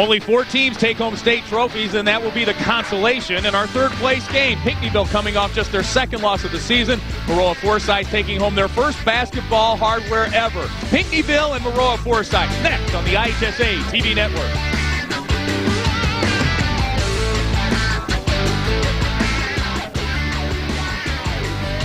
Only 4 teams take home state trophies, and that will be the consolation in our third-place game. Pinckneyville coming off just their second loss of the season. Maroa-Forsyth taking home their first basketball hardware ever. Pinckneyville and Maroa-Forsyth next on the IHSA TV network.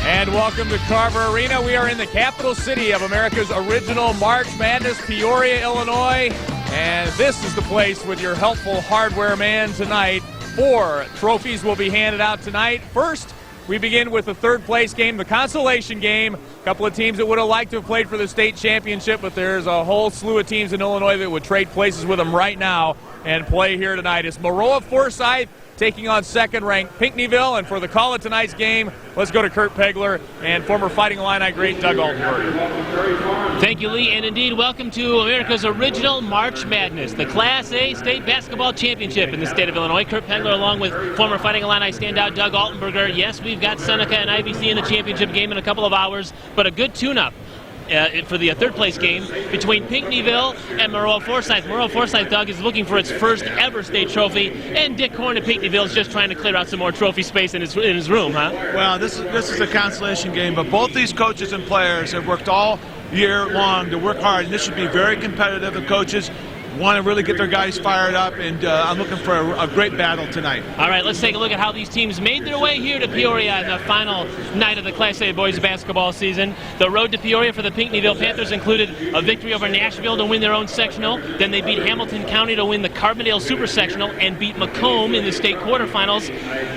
And welcome to Carver Arena. We are in the capital city of America's original March Madness, Peoria, Illinois. And this is the place with your helpful hardware man tonight. 4 trophies will be handed out tonight. First, we begin with the third-place game, the consolation game. A couple of teams that would have liked to have played for the state championship, but there's a whole slew of teams in Illinois that would trade places with them right now and play here tonight. It's Maroa-Forsyth taking on second-ranked Pinckneyville. And for the call of tonight's game, let's go to Kurt Pegler and former Fighting Illini great Doug Altenberg. Thank you, Lee, and indeed, welcome to America's original March Madness, the Class A State Basketball Championship in the state of Illinois. Kurt Pegler along with former Fighting Illini standout Doug Altenberger. Yes, we've got Seneca and IVC in the championship game in a couple of hours, but a good tune-up for the third-place game between Pinckneyville and Maroa-Forsyth. Maroa-Forsyth, Doug, is looking for its first ever state trophy, and Dick Horn of Pinckneyville is just trying to clear out some more trophy space in his room, huh? Well, this is a consolation game, but both these coaches and players have worked all year long to work hard, and this should be very competitive. The coaches want to really get their guys fired up, and I'm looking for a great battle tonight. All right, let's take a look at how these teams made their way here to Peoria in the final night of the Class A boys basketball season. The road to Peoria for the Pinckneyville Panthers included a victory over Nashville to win their own sectional. Then they beat Hamilton County to win the Carbondale Super Sectional and beat Macomb in the state quarterfinals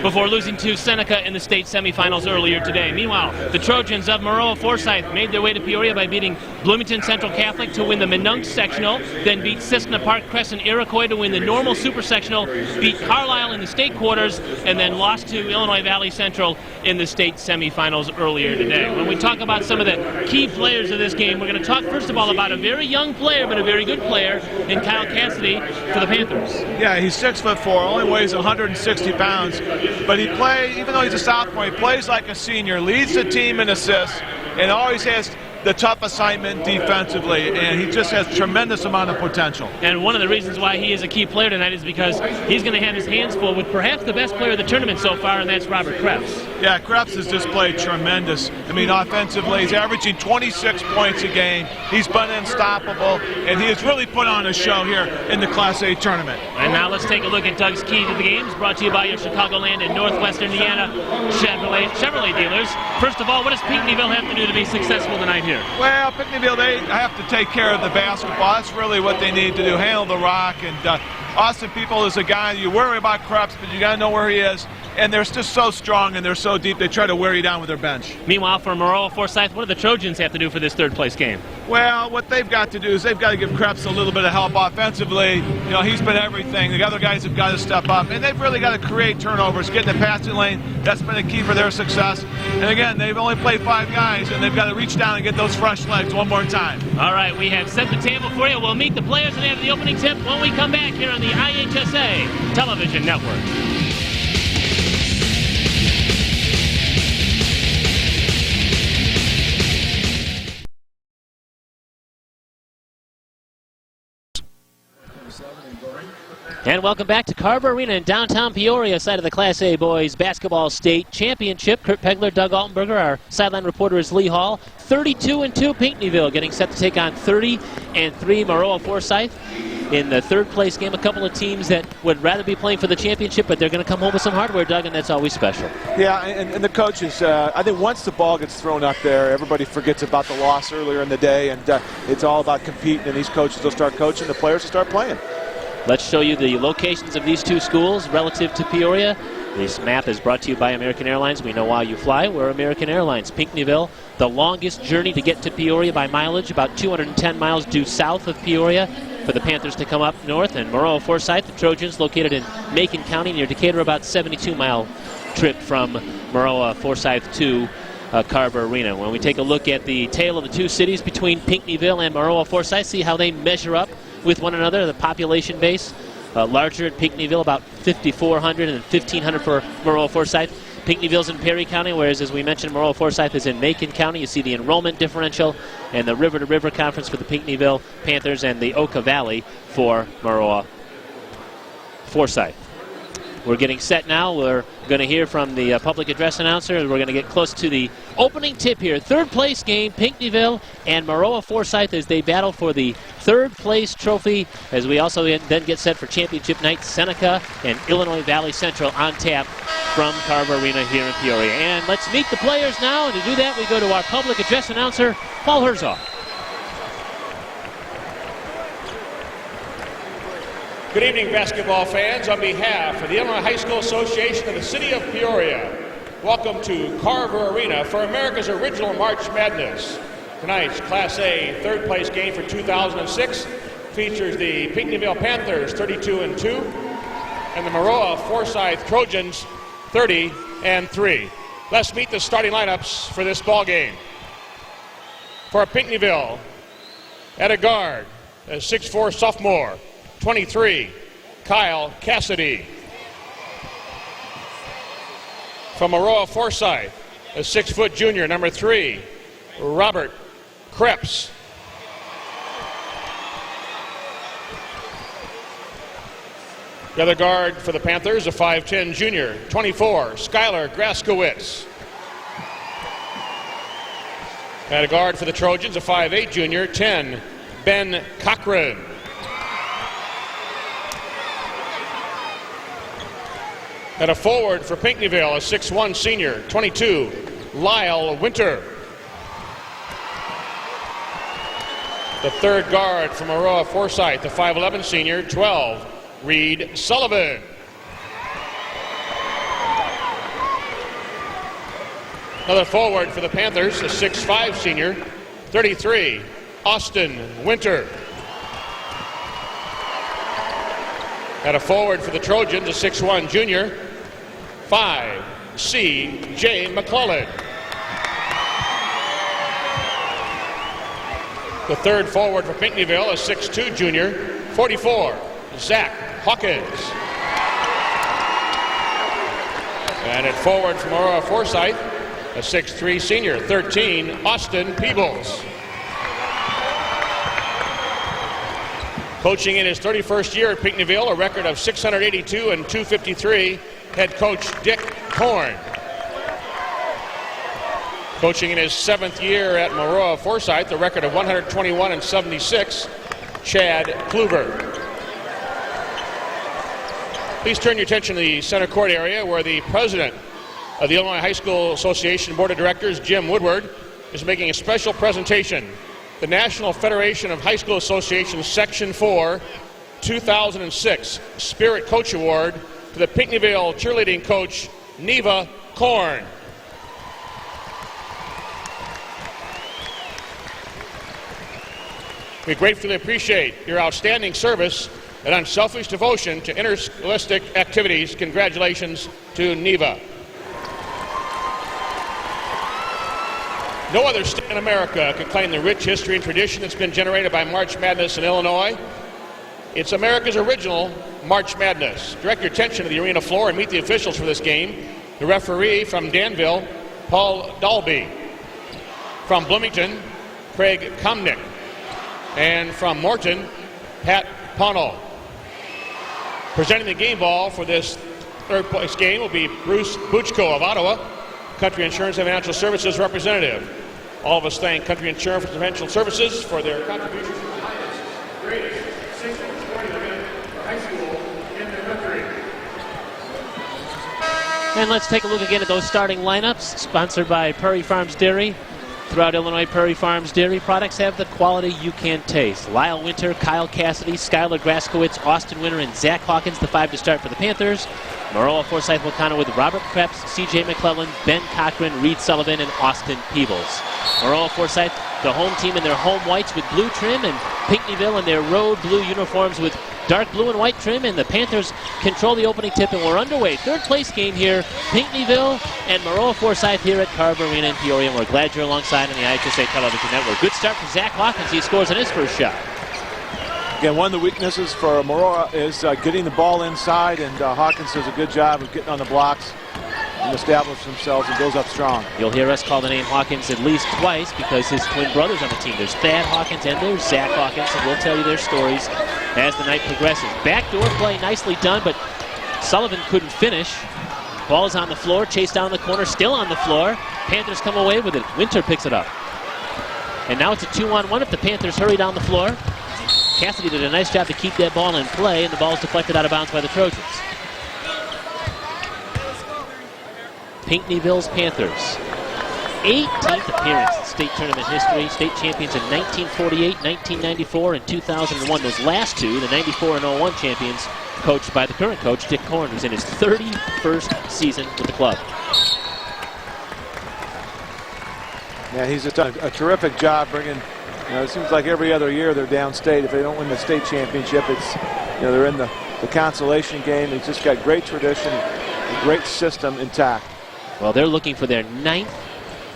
before losing to Seneca in the state semifinals earlier today. Meanwhile, the Trojans of Maroa-Forsyth made their way to Peoria by beating Bloomington Central Catholic to win the Minunk Sectional, then beat Cissna Park Crescent Iroquois to win the normal Super Sectional, beat Carlisle in the state quarters, and then lost to Illinois Valley Central in the state semifinals earlier today. When we talk about some of the key players of this game, we're going to talk first of all about a very young player, but a very good player in Kyle Cassidy for the Panthers. Yeah, he's 6'4", only weighs 160 pounds, but he plays, even though he's a sophomore, he plays like a senior, leads the team in assists, and always has the tough assignment defensively, and he just has tremendous amount of potential. And one of the reasons why he is a key player tonight is because he's going to have his hands full with perhaps the best player of the tournament so far, and that's Robert Krebs. Yeah, Krebs has just played tremendous. I mean, offensively, he's averaging 26 points a game. He's been unstoppable, and he has really put on a show here in the Class A tournament. And now let's take a look at Doug's key to the games, brought to you by your Chicagoland and Northwest Indiana Chevrolet dealers. First of all, what does Pinckneyville have to do to be successful tonight here? Well, Pinckneyville, they have to take care of the basketball. That's really what they need to do, handle the rock. And Austin People is a guy, you worry about Krebs, but you got to know where he is. And they're just so strong and they're so deep, they try to wear you down with their bench. Meanwhile, for Maroa-Forsyth, what do the Trojans have to do for this third-place game? Well, what they've got to do is they've got to give Krebs a little bit of help offensively. You know, he's been everything. The other guys have got to step up, and they've really got to create turnovers, get in the passing lane. That's been a key for their success. And again, they've only played 5 guys, and they've got to reach down and get those fresh legs one more time. All right, we have set the table for you. We'll meet the players and have the opening tip when we come back here on the IHSA Television Network. And welcome back to Carver Arena in downtown Peoria, site of the Class A Boys Basketball State Championship. Kurt Pegler, Doug Altenberger, our sideline reporter is Lee Hall. 32-2 Pinckneyville, getting set to take on 30-3 Maroa-Forsyth. In the third-place game, a couple of teams that would rather be playing for the championship, but they're going to come home with some hardware, Doug, and that's always special. Yeah, and the coaches, I think once the ball gets thrown up there, everybody forgets about the loss earlier in the day, and it's all about competing, and these coaches will start coaching, the players will start playing. Let's show you the locations of these two schools relative to Peoria. This map is brought to you by American Airlines. We know why you fly. We're American Airlines. Pinckneyville, the longest journey to get to Peoria by mileage, about 210 miles due south of Peoria for the Panthers to come up north. And Maroa-Forsyth, the Trojans, located in Macon County near Decatur, about 72-mile trip from Maroa-Forsyth to Carver Arena. When we take a look at the tale of the two cities between Pinckneyville and Maroa-Forsyth, see how they measure up with one another. The population base larger at Pinckneyville, about 5,400 and 1,500 for Maroa-Forsyth. Pinckneyville's in Perry County, whereas, as we mentioned, Maroa-Forsyth is in Macon County. You see the enrollment differential and the river-to-river conference for the Pinckneyville Panthers and the Oka Valley for Maroa-Forsyth. Forsyth. We're getting set now. We're going to hear from the public address announcer. We're going to get close to the opening tip here. Third place game, Pinckneyville and Maroa-Forsyth as they battle for the third place trophy, as we also then get set for championship night. Seneca and Illinois Valley Central on tap from Carver Arena here in Peoria. And let's meet the players now. And to do that, we go to our public address announcer, Paul Herzog. Good evening, basketball fans. On behalf of the Illinois High School Association of the City of Peoria, welcome to Carver Arena for America's original March Madness. Tonight's Class A third place game for 2006 features the Pinckneyville Panthers 32-2 and the Maroa-Forsyth Trojans 30-3. Let's meet the starting lineups for this ball game. For Pinckneyville, at a guard, a 6'4" sophomore, 23, Kyle Cassidy. From Maroa-Forsyth, a 6-foot junior, number 3, Robert Krebs. The other guard for the Panthers, a 5'10" junior, 24, Skylar Graskowitz. At a guard for the Trojans, a 5'8" junior, 10, Ben Cochran. At a forward for Pinckneyville, a 6'1" senior, 22, Lyle Winter. The third guard from Maroa-Forsyth, the 5'11" senior, 12, Reed Sullivan. Another forward for the Panthers, a 6'5" senior, 33, Austin Winter. At a forward for the Trojans, a 6'1" junior, 5, C.J. McClellan. The third forward for Pinckneyville, a 6'2" junior, 44, Zach Hawkins. And at forward for Maroa-Forsyth, a 6'3" senior, 13, Austin Peebles. Coaching in his 31st year at Pinckneyville, a record of 682 and 253, head coach Dick Korn. Coaching in his 7th year at Maroa-Forsyth, a record of 121 and 76, Chad Kluber. Please turn your attention to the center court area where the president of the Illinois High School Association Board of Directors, Jim Woodward, is making a special presentation. The National Federation of High School Associations Section 4 2006 Spirit Coach Award to the Pinckneyville cheerleading coach, Neva Korn. We gratefully appreciate your outstanding service and unselfish devotion to interscholastic activities. Congratulations to Neva. No other state in America can claim the rich history and tradition that's been generated by March Madness in Illinois. It's America's original March Madness. Direct your attention to the arena floor and meet the officials for this game. The referee from Danville, Paul Dalby. From Bloomington, Craig Komnick. And from Morton, Pat Pownall. Presenting the game ball for this third place game will be Bruce Buchko of Ottawa, Country Insurance and Financial Services representative. All of us thank Country Insurance and Financial Services for their contributions to the highest, greatest, 6th sporting event for high school in the country. And let's take a look again at those starting lineups, sponsored by Prairie Farms Dairy. Throughout Illinois, Prairie Farms Dairy products have the quality you can taste. Lyle Winter, Kyle Cassidy, Skylar Graskowitz, Austin Winter, and Zach Hawkins, the 5 to start for the Panthers. Maroa-Forsyth will counter with Robert Krebs, C.J. McClellan, Ben Cochran, Reed Sullivan, and Austin Peebles. Maroa-Forsyth, the home team in their home whites with blue trim, and Pinckneyville in their road blue uniforms with dark blue and white trim, and the Panthers control the opening tip, and we're underway. Third place game here, Pinckneyville and Maroa-Forsyth here at Carver Arena in Peoria, and we're glad you're alongside on the IHSA Television Network. Good start for Zach Hawkins. He scores on his first shot. Again, one of the weaknesses for Maroa is getting the ball inside, and Hawkins does a good job of getting on the blocks. and establish themselves and goes up strong. You'll hear us call the name Hawkins at least twice because his twin brothers on the team. There's Thad Hawkins and there's Zach Hawkins, and we'll tell you their stories as the night progresses. Backdoor play, nicely done, but Sullivan couldn't finish. Ball is on the floor, chased down the corner, still on the floor. Panthers come away with it. Winter picks it up. And now it's a 2-on-1 if the Panthers hurry down the floor. Cassidy did a nice job to keep that ball in play, and the ball is deflected out of bounds by the Trojans. Pinckneyville's Panthers. 18th appearance in state tournament history. State champions in 1948, 1994, and 2001. Those last two, the 94 and 01 champions, coached by the current coach, Dick Korn, who's in his 31st season with the club. Yeah, he's done a terrific job bringing, it seems like every other year they're downstate. If they don't win the state championship, it's, they're in the consolation game. He's just got great tradition, a great system intact. Well, they're looking for their 9th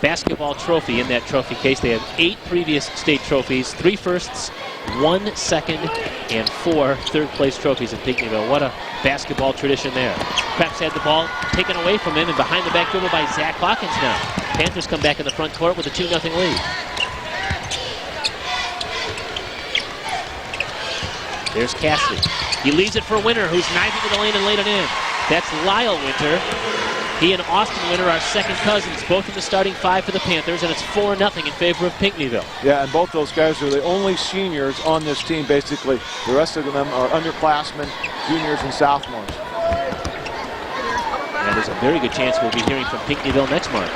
basketball trophy in that trophy case. They have 8 previous state trophies, 3 firsts, 1 second, and 4 third-place trophies in Pinckneyville. What a basketball tradition there. Krebs had the ball taken away from him, and behind the back dribble by Zach Hawkins now. Panthers come back in the front court with a 2-0 lead. There's Cassidy. He leaves it for Winter, who's knifing to the lane and laid it in. That's Lyle Winter. He and Austin Winter are second cousins, both in the starting 5 for the Panthers, and it's 4-0 in favor of Pinckneyville. Yeah, and both those guys are the only seniors on this team, basically. The rest of them are underclassmen, juniors, and sophomores. And there's a very good chance we'll be hearing from Pinckneyville next March.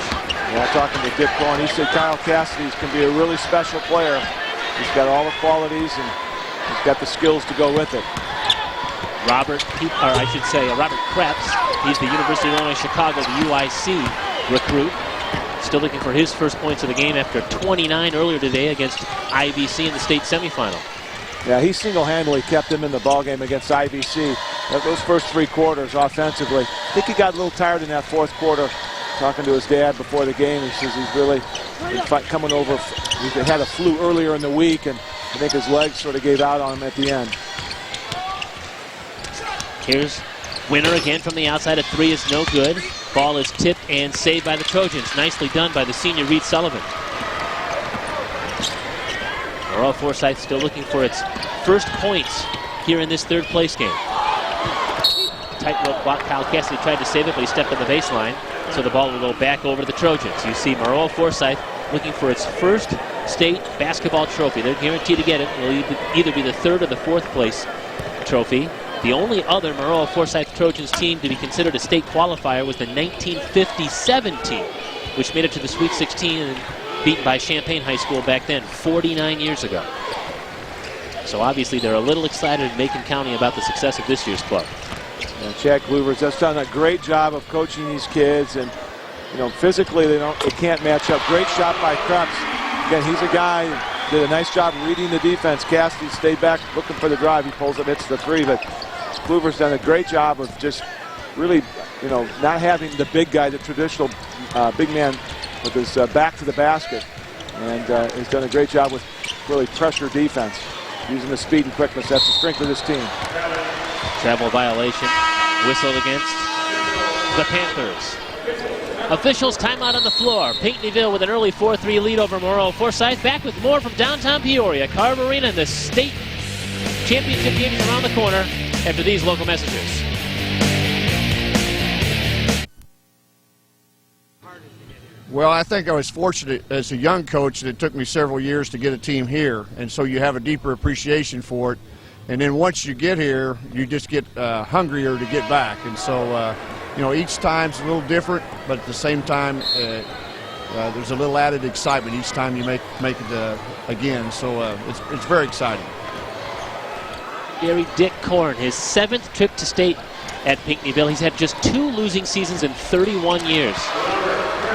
Yeah, talking to Dick Korn, he said Kyle Cassidy can be a really special player. He's got all the qualities, and he's got the skills to go with it. Robert Krebs. He's the University of Illinois Chicago, the UIC recruit. Still looking for his first points of the game after 29 earlier today against IVC in the state semifinal. Yeah, he single-handedly kept him in the ballgame against IVC. Those first 3 quarters offensively. I think he got a little tired in that 4th quarter. Talking to his dad before the game, he says he's really coming over. He had a flu earlier in the week, and I think his legs sort of gave out on him at the end. Here's Winter again from the outside. A 3 is no good. Ball is tipped and saved by the Trojans. Nicely done by the senior Reed Sullivan. Maroa-Forsyth still looking for its first points here in this 3rd place game. Tightrope block. Kyle Cassidy tried to save it, but he stepped on the baseline. So the ball will go back over to the Trojans. You see Maroa-Forsyth looking for its first state basketball trophy. They're guaranteed to get it. It will either be the 3rd or the 4th place trophy. The only other Maroa-Forsyth Trojans team to be considered a state qualifier was the 1957 team, which made it to the Sweet 16 and beaten by Champaign High School back then, 49 years ago. So obviously they're a little excited in Macon County about the success of this year's club. And Chad Kluver's just done a great job of coaching these kids, and physically they can't match up. Great shot by Krebs. Again, he's a guy who did a nice job reading the defense. Cassidy stayed back looking for the drive. He pulls it, hits the 3, but Kluver's done a great job of just really, not having the big guy, the traditional big man with his back to the basket, and he's done a great job with really pressure defense, using the speed and quickness. That's the strength of this team. Travel violation whistled against the Panthers. Officials timeout on the floor. Pinckneyville with an early 4-3 lead over Maroa-Forsyth. Back with more from downtown Peoria. Carver Arena and the state championship game is around the corner after these local messages. Well, I think I was fortunate as a young coach that it took me several years to get a team here, and so you have a deeper appreciation for it. And then once you get here, you just get hungrier to get back. And so, each time's a little different, but at the same time, there's a little added excitement each time you make it again. So it's very exciting. Gary Dick Korn, his 7th trip to state at Pinckneyville. He's had just 2 losing seasons in 31 years.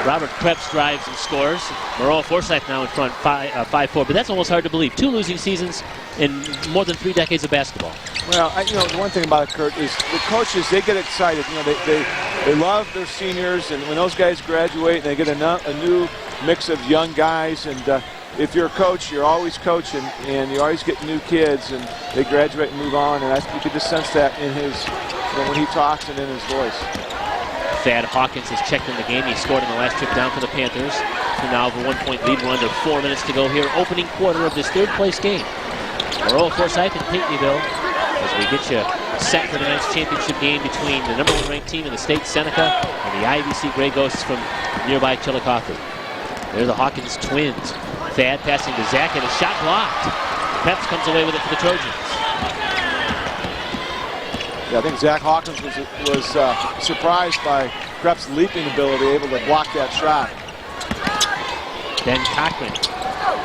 Robert Krebs drives and scores. Maroa-Forsyth now in front 5-4, but that's almost hard to believe. 2 losing seasons in more than 3 decades of basketball. Well, the one thing about it, Kurt, is the coaches, they get excited. They love their seniors, and when those guys graduate and they get a new mix of young guys, and if you're a coach, you're always coaching, and you always get new kids, and they graduate and move on, and you could just sense that in his, when he talks and in his voice. Thad Hawkins has checked in the game. He scored in the last trip down for the Panthers. So now have a 1-point lead. We're under 4 minutes to go here. Opening quarter of this third-place game. Maroa-Forsyth and Pinckneyville as we get you set for tonight's championship game between the #1 ranked team in the state, Seneca, and the IVC Grey Ghosts from nearby Chillicothe. They're the Hawkins twins. Thad passing to Zach and a shot blocked. Peps comes away with it for the Trojans. Yeah, I think Zach Hawkins was surprised by Krepp's leaping ability, able to block that shot. Ben Cochran,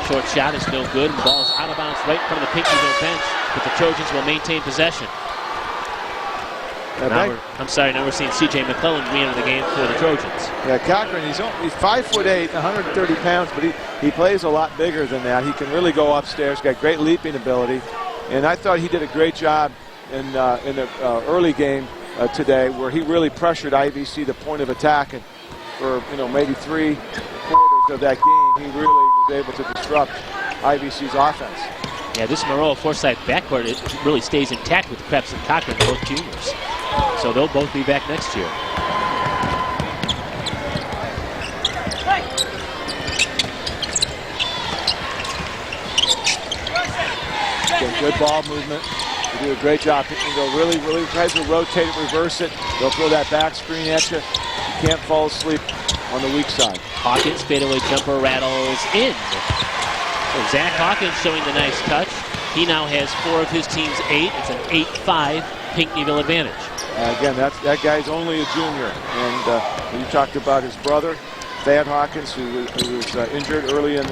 short shot is no good. The ball's out of bounds right in front of the Pinckneyville bench, but the Trojans will maintain possession. Now we're seeing C.J. McClellan re-enter the game for the Trojans. Yeah, Cochran, he's 5'8", 130 pounds, but he plays a lot bigger than that. He can really go upstairs, got great leaping ability, and I thought he did a great job in the early game today, where he really pressured IVC the point of attack, and for maybe 3 quarters of that game, he really was able to disrupt IVC's offense. Yeah, this Maroa-Forsyth backcourt, it really stays intact with Kreps and Cochran, both juniors. So they'll both be back next year. Good ball movement. They do a great job. Pinckneyville really tries to rotate it, reverse it. They'll throw that back screen at you. You can't fall asleep on the weak side. Hawkins fadeaway jumper rattles in. So Zach Hawkins showing the nice touch. He now has 4 of his team's 8. It's an 8-5 Pinckneyville advantage. Again, that guy's only a junior. And you talked about his brother, Thad Hawkins, who was injured early in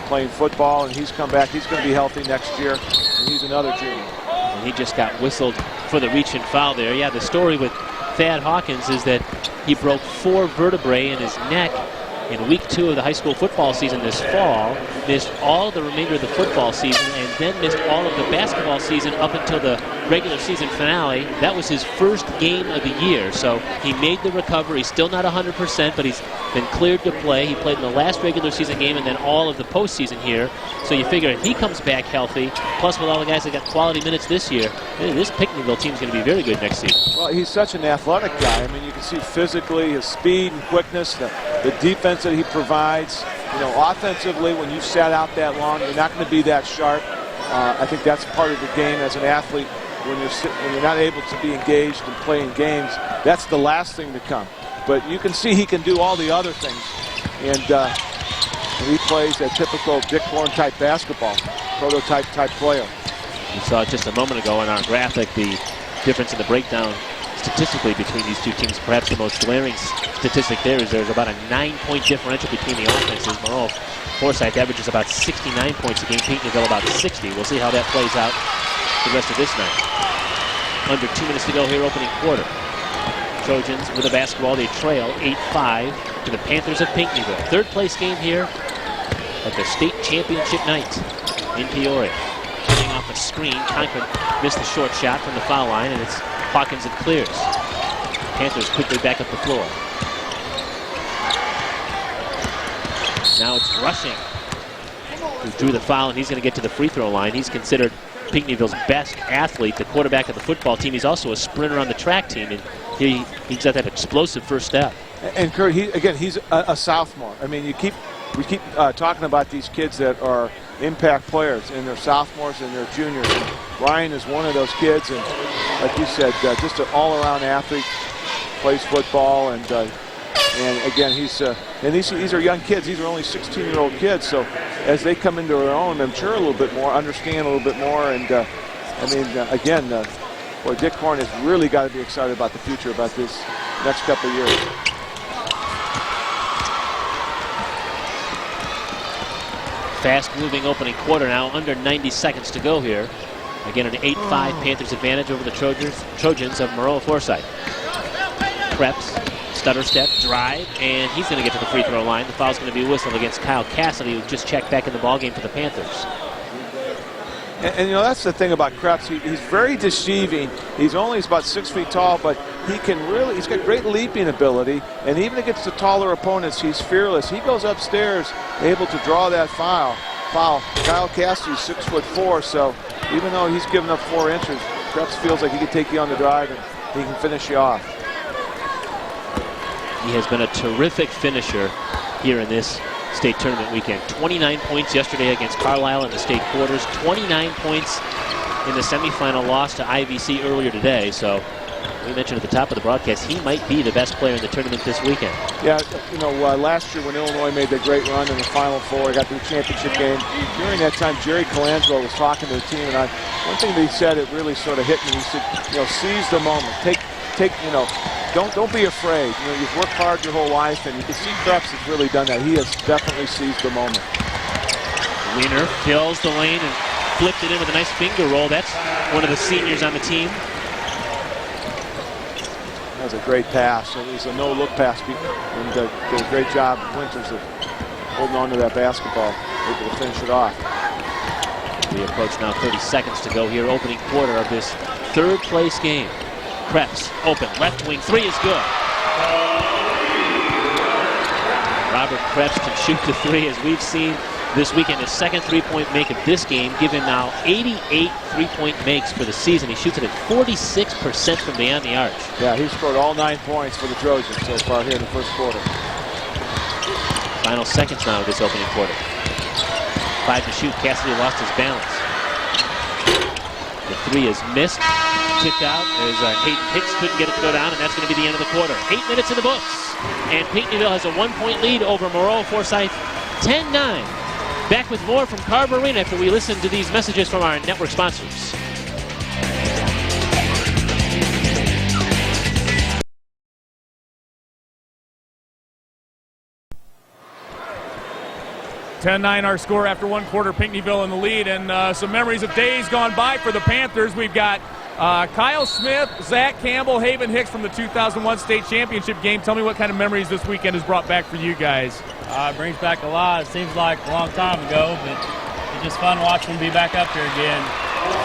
playing football, and he's come back. He's going to be healthy next year, and he's another junior. And he just got whistled for the reach and foul there. Yeah, the story with Thad Hawkins is that he broke 4 vertebrae in his neck in week 2 of the high school football season this fall, missed all the remainder of the football season, and then missed all of the basketball season up until the regular season finale. That was his first game of the year, so he made the recovery. He's still not 100%, but he's been cleared to play. He played in the last regular season game and then all of the postseason here. So you figure if he comes back healthy, plus with all the guys that got quality minutes this year, this Pinckneyville team is going to be very good next season. Well, he's such an athletic guy. I mean, you can see physically his speed and quickness, the defense that he provides. Offensively, when you sat out that long, you're not going to be that sharp. I think that's part of the game as an athlete. When you're not able to be engaged and playing games, that's the last thing to come. But you can see he can do all the other things. And he plays a typical Dick Horn type basketball, prototype type player. We saw just a moment ago in our graphic the difference in the breakdown statistically between these two teams. Perhaps the most glaring statistic there is there's about a 9-point differential between the offenses. Maroa-Forsyth averages about 69 points a game, Pinckneyville about 60. We'll see how that plays out the rest of this night. Under 2 minutes to go here, opening quarter. Trojans with the basketball, they trail 8-5 to the Panthers of Pinckneyville. Third place game here at the state championship night in Peoria. Coming off a screen, Conklin missed the short shot from the foul line, and it's Hawkins that clears. Panthers quickly back up the floor. Now it's Rushing who drew the foul, and he's going to get to the free throw line. He's considered Pinckneyville's best athlete, the quarterback of the football team. He's also a sprinter on the track team, and he's got that explosive first step. And Kurt, he's a sophomore. I mean, we keep talking about these kids that are impact players, and they're sophomores and they're juniors. And Ryan is one of those kids, and like you said, just an all-around athlete, plays football, and again, these are young kids. These are only 16-year-old kids, so as they come into their own, mature a little bit more, understand a little bit more, and boy, Dick Horn has really got to be excited about the future, about this next couple of years. Fast-moving opening quarter now, under 90 seconds to go here. Again, an 8-5 Panthers advantage over the Trojans of Maroa-Forsyth. Kreps, stutter step, drive, and he's going to get to the free throw line. The foul's going to be whistled against Kyle Cassidy, who just checked back in the ballgame for the Panthers. And that's the thing about Kreps. He's very deceiving. He's about 6 feet tall, but he's got great leaping ability, and even against the taller opponents, he's fearless. He goes upstairs, able to draw that foul. Kyle Cassidy's 6'4", so even though he's given up 4 inches, Kreps feels like he can take you on the drive and he can finish you off. He has been a terrific finisher here in this state tournament weekend. 29 points yesterday against Carlisle in the state quarters. 29 points in the semifinal loss to IVC earlier today. So we mentioned at the top of the broadcast, he might be the best player in the tournament this weekend. Yeah, you know, last year when Illinois made the great run in the Final Four, got to the championship game, during that time, Jerry Colangelo was talking to the team, and one thing that he said, it really sort of hit me. He said, you know, seize the moment. You know, don't be afraid. You know, you've worked hard your whole life, and you can see Krebs has really done that. He has definitely seized the moment. Wiener fills the lane and flipped it in with a nice finger roll. That's one of the seniors on the team. That was a great pass. It was a no-look pass, and did a great job, Winters, of holding on to that basketball, able to finish it off. We approach now 30 seconds to go here, opening quarter of this third place game. Krebs open, left wing, three is good. Robert Krebs can shoot the three, as we've seen this weekend. His second three-point make of this game, given now 88 three-point makes for the season. He shoots it at 46% from beyond the arch. Yeah, he scored all 9 points for the Trojans so far here in the first quarter. Final seconds now of this opening quarter. 5 to shoot. Cassidy lost his balance. The three is missed. Tipped out as Hayden Hicks couldn't get it to go down, and that's going to be the end of the quarter. 8 minutes in the books, and Pinckneyville has a 1-point lead over Maroa-Forsyth, 10-9. Back with more from Carver Arena after we listen to these messages from our network sponsors. (10-9) our score after one quarter. Pinckneyville in the lead, and some memories of days gone by for the Panthers. We've got Kyle Smith, Zach Campbell, Haven Hicks from the 2001 state championship game. Tell me what kind of memories this weekend has brought back for you guys. It brings back a lot. It seems like a long time ago, but it's just fun watching them be back up here again.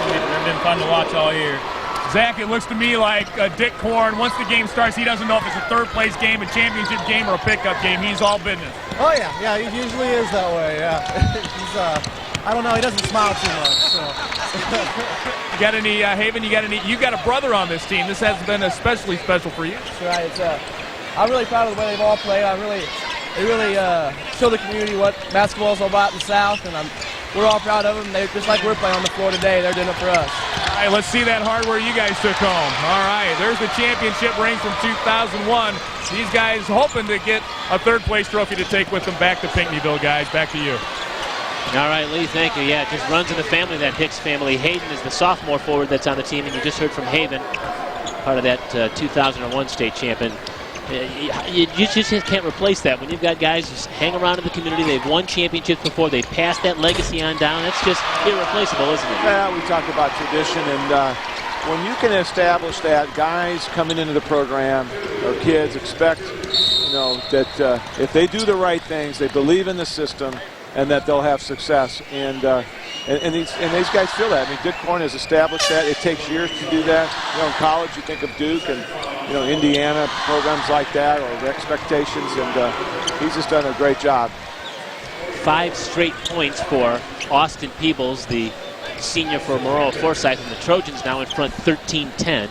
They've been fun to watch all year. Zach, it looks to me like Dick Korn, once the game starts, he doesn't know if it's a third place game, a championship game, or a pickup game. He's all business. Oh yeah, he usually is that way, yeah. He's, I don't know, he doesn't smile too much, so. You got any, Haven, you got a brother on this team. This has been especially special for you. That's right. I'm really proud of the way they've all played. They really show the community what basketball is all about in the South, and we're all proud of them. Just like we're playing on the floor today, they're doing it for us. All right, let's see that hardware you guys took home. All right, there's the championship ring from 2001. These guys hoping to get a third-place trophy to take with them back to Pinckneyville, guys. Back to you. All right, Lee, thank you. Yeah, it just runs in the family, that Hicks family. Hayden is the sophomore forward that's on the team, and you just heard from Haven, part of that 2001 state champion. You just can't replace that. When you've got guys who hang around in the community, they've won championships before, they've passed that legacy on down. It's just irreplaceable, isn't it? Yeah, we talk about tradition, and when you can establish that, guys coming into the program or kids expect, you know, that if they do the right things, they believe in the system, and that they'll have success. And these guys feel that. I mean, Dick Korn has established that. It takes years to do that. You know, in college, you think of Duke and, you know, Indiana, programs like that, or the expectations, and he's just done a great job. 5 straight points for Austin Peebles, the senior for Maroa-Forsyth, and the Trojans now in front 13-10.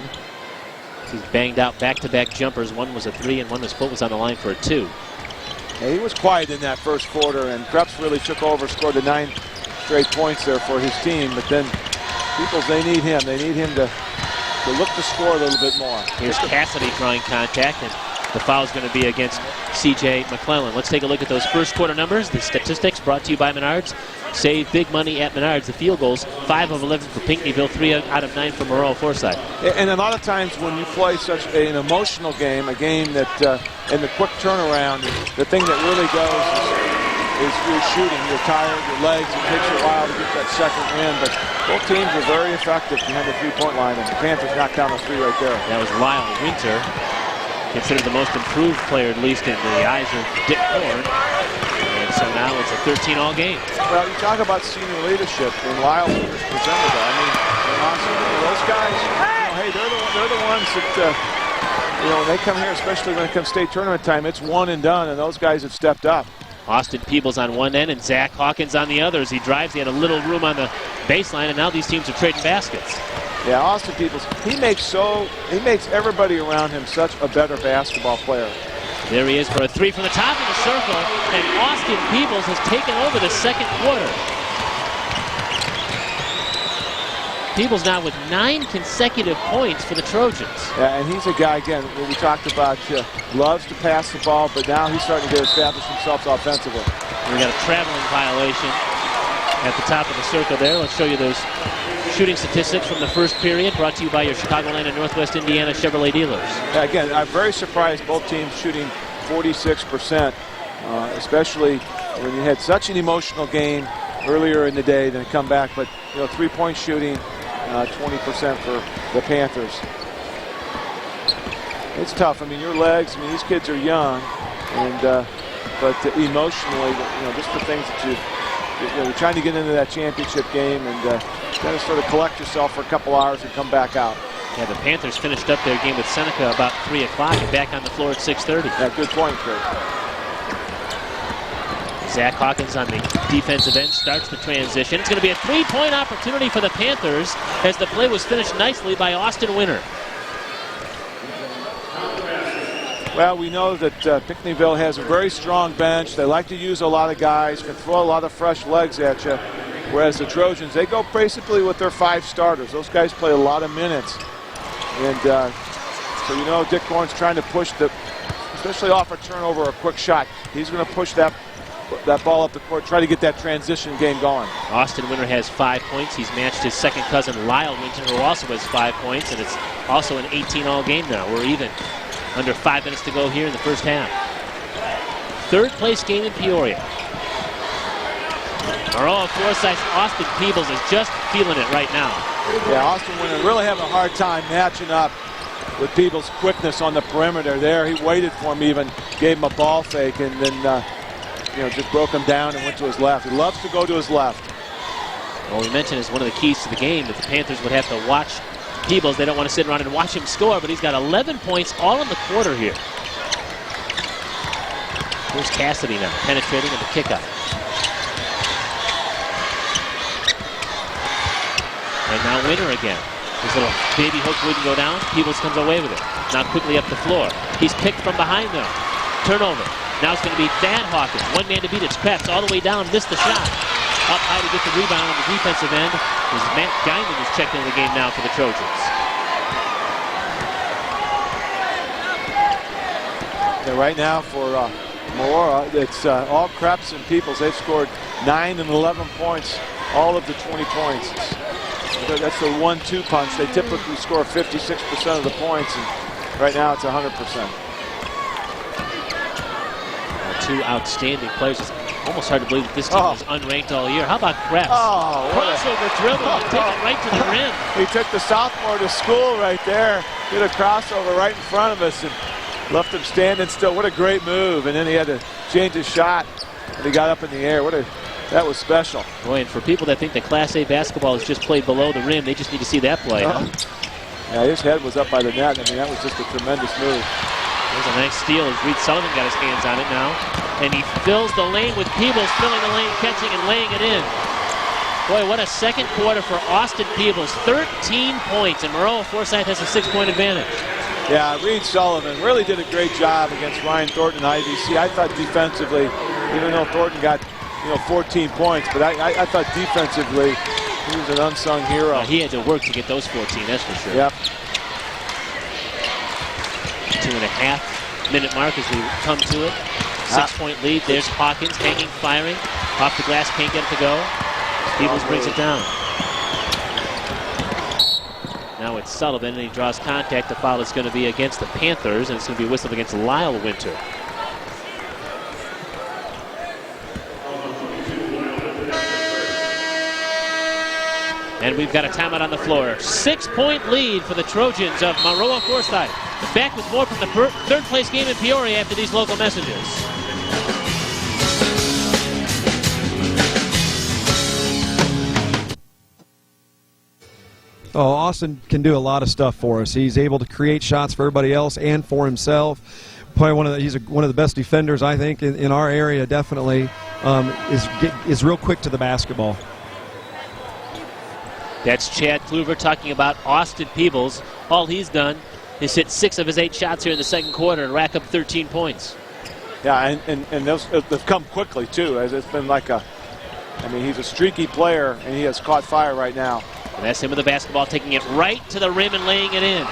He's banged out back-to-back jumpers. One was a 3, and one was on the line for a 2. Yeah, he was quiet in that first quarter, and Krebs really took over, scored the 9 straight points there for his team. But then Peebles, they need him. They need him to look to score a little bit more. Here's Cassidy drawing contact, and the foul is going to be against C.J. McClellan. Let's take a look at those first quarter numbers. The statistics brought to you by Menards. Save big money at Menards. The field goals, 5 of 11 for Pinckneyville, 3 out of 9 for Maroa-Forsyth. And a lot of times when you play such an emotional game, a game that in the quick turnaround, the thing that really goes is you're shooting. You're tired, your legs. It takes you a while to get that second win, but both teams were very effective behind the three-point line, and the Panthers knocked down the 3 right there. That was Lyle Winter, considered the most improved player, at least in the eyes of Dick Korn. And so now it's a 13-all game. Well, you talk about senior leadership, and Lyle Winter's presented that. I mean, those guys, you know, hey, they're the ones that, you know, when they come here, especially when it comes state tournament time, it's one and done, and those guys have stepped up. Austin Peebles on one end and Zach Hawkins on the other. As he drives, he had a little room on the baseline, and now these teams are trading baskets. Yeah, Austin Peebles, he makes everybody around him such a better basketball player. There he is for a three from the top of the circle, and Austin Peebles has taken over the second quarter. Peebles now with 9 consecutive points for the Trojans. Yeah, and he's a guy, again, what we talked about, loves to pass the ball, but now he's starting to establish himself offensively. We got a traveling violation at the top of the circle there. Let's show you those shooting statistics from the first period, brought to you by your Chicagoland and Northwest Indiana Chevrolet dealers. Yeah, again, I'm very surprised both teams shooting 46%, especially when you had such an emotional game earlier in the day, then come back. But, three-point shooting, 20% for the Panthers. It's tough. I mean, your legs, these kids are young, and but emotionally, just the things that you're trying to get into that championship game, and kind of sort of collect yourself for a couple hours and come back out. Yeah, the Panthers finished up their game with Seneca about 3 o'clock and back on the floor at 6:30. Yeah, good point, Kurt. Zach Hawkins on the defensive end starts the transition. It's going to be a three-point opportunity for the Panthers as the play was finished nicely by Austin Winter. Well, we know that Pinckneyville has a very strong bench. They like to use a lot of guys, can throw a lot of fresh legs at you, whereas the Trojans, they go basically with their 5 starters. Those guys play a lot of minutes. And so, Dick Gorn's trying to push especially off a turnover or a quick shot. He's going to push that ball up the court, try to get that transition game going. Austin Winter has 5 points. He's matched his second cousin, Lyle Winter, who also has 5 points, and it's also an 18-all game now. We're even. Under 5 minutes to go here in the first half. Third place game in Peoria. Maroa-Forsyth, Austin Peebles is just feeling it right now. Yeah, Austin Winter really having a hard time matching up with Peebles' quickness on the perimeter there. He waited for him, even gave him a ball fake, and then just broke him down and went to his left. He loves to go to his left. Well, we mentioned as one of the keys to the game that the Panthers would have to watch Peebles. They don't want to sit around and watch him score, but he's got 11 points all in the quarter here. Here's Cassidy now, penetrating in the kickout. And now Winter again. His little baby hook wouldn't go down. Peebles comes away with it. Now quickly up the floor. He's picked from behind though. Turnover. Now it's going to be Thad Hawkins. One man to beat. It's Krebs all the way down. Missed the shot. Up high to get the rebound on the defensive end. As Matt Guyman is checked into the game now for the Trojans. Yeah, right now for Maroa, it's all Krebs and Peebles. They've scored 9 and 11 points, all of the 20 points. That's the 1-2 punch. They typically score 56% of the points, and right now it's 100%. Two outstanding players. It's almost hard to believe that this team is unranked all year. How about Krebs? Crossover dribble and take it right to the rim. He took the sophomore to school right there. Did a crossover right in front of us and left him standing still. What a great move. And then he had to change his shot and he got up in the air. That was special. Boy, and for people that think that Class A basketball is just played below the rim, they just need to see that play. Huh? Yeah, his head was up by the net. That was just a tremendous move. There's a nice steal as Reed Sullivan got his hands on it now. And he fills the lane with Peebles, filling the lane, catching and laying it in. Boy, what a second quarter for Austin Peebles. 13 points, and Maroa-Forsyth has a 6-point advantage. Yeah, Reed Sullivan really did a great job against Ryan Thornton and IVC. I thought defensively, even though Thornton got 14 points, but I thought defensively he was an unsung hero. He had to work to get those 14, that's for sure. Yep. 2.5-minute mark as we come to it. 6-point lead. There's Hawkins hanging, firing. Off the glass, can't get it to go. Peebles brings it down. Now it's Sullivan, and he draws contact. The foul is going to be against the Panthers, and it's going to be whistled against Lyle Winter. And we've got a timeout on the floor. 6-point lead for the Trojans of Maroa-Forsyth. Back with more from the third place game in Peoria after these local messages. Oh, Austin can do a lot of stuff for us. He's able to create shots for everybody else and for himself. Probably he's one of the best defenders, I think, in our area. Definitely is real quick to the basketball. That's Chad Kluver talking about Austin Peebles. All he's done is hit 6 of his 8 shots here in the second quarter and rack up 13 points. Yeah, and they've come quickly, too. As it's been like he's a streaky player, and he has caught fire right now. And that's him with the basketball, taking it right to the rim and laying it in.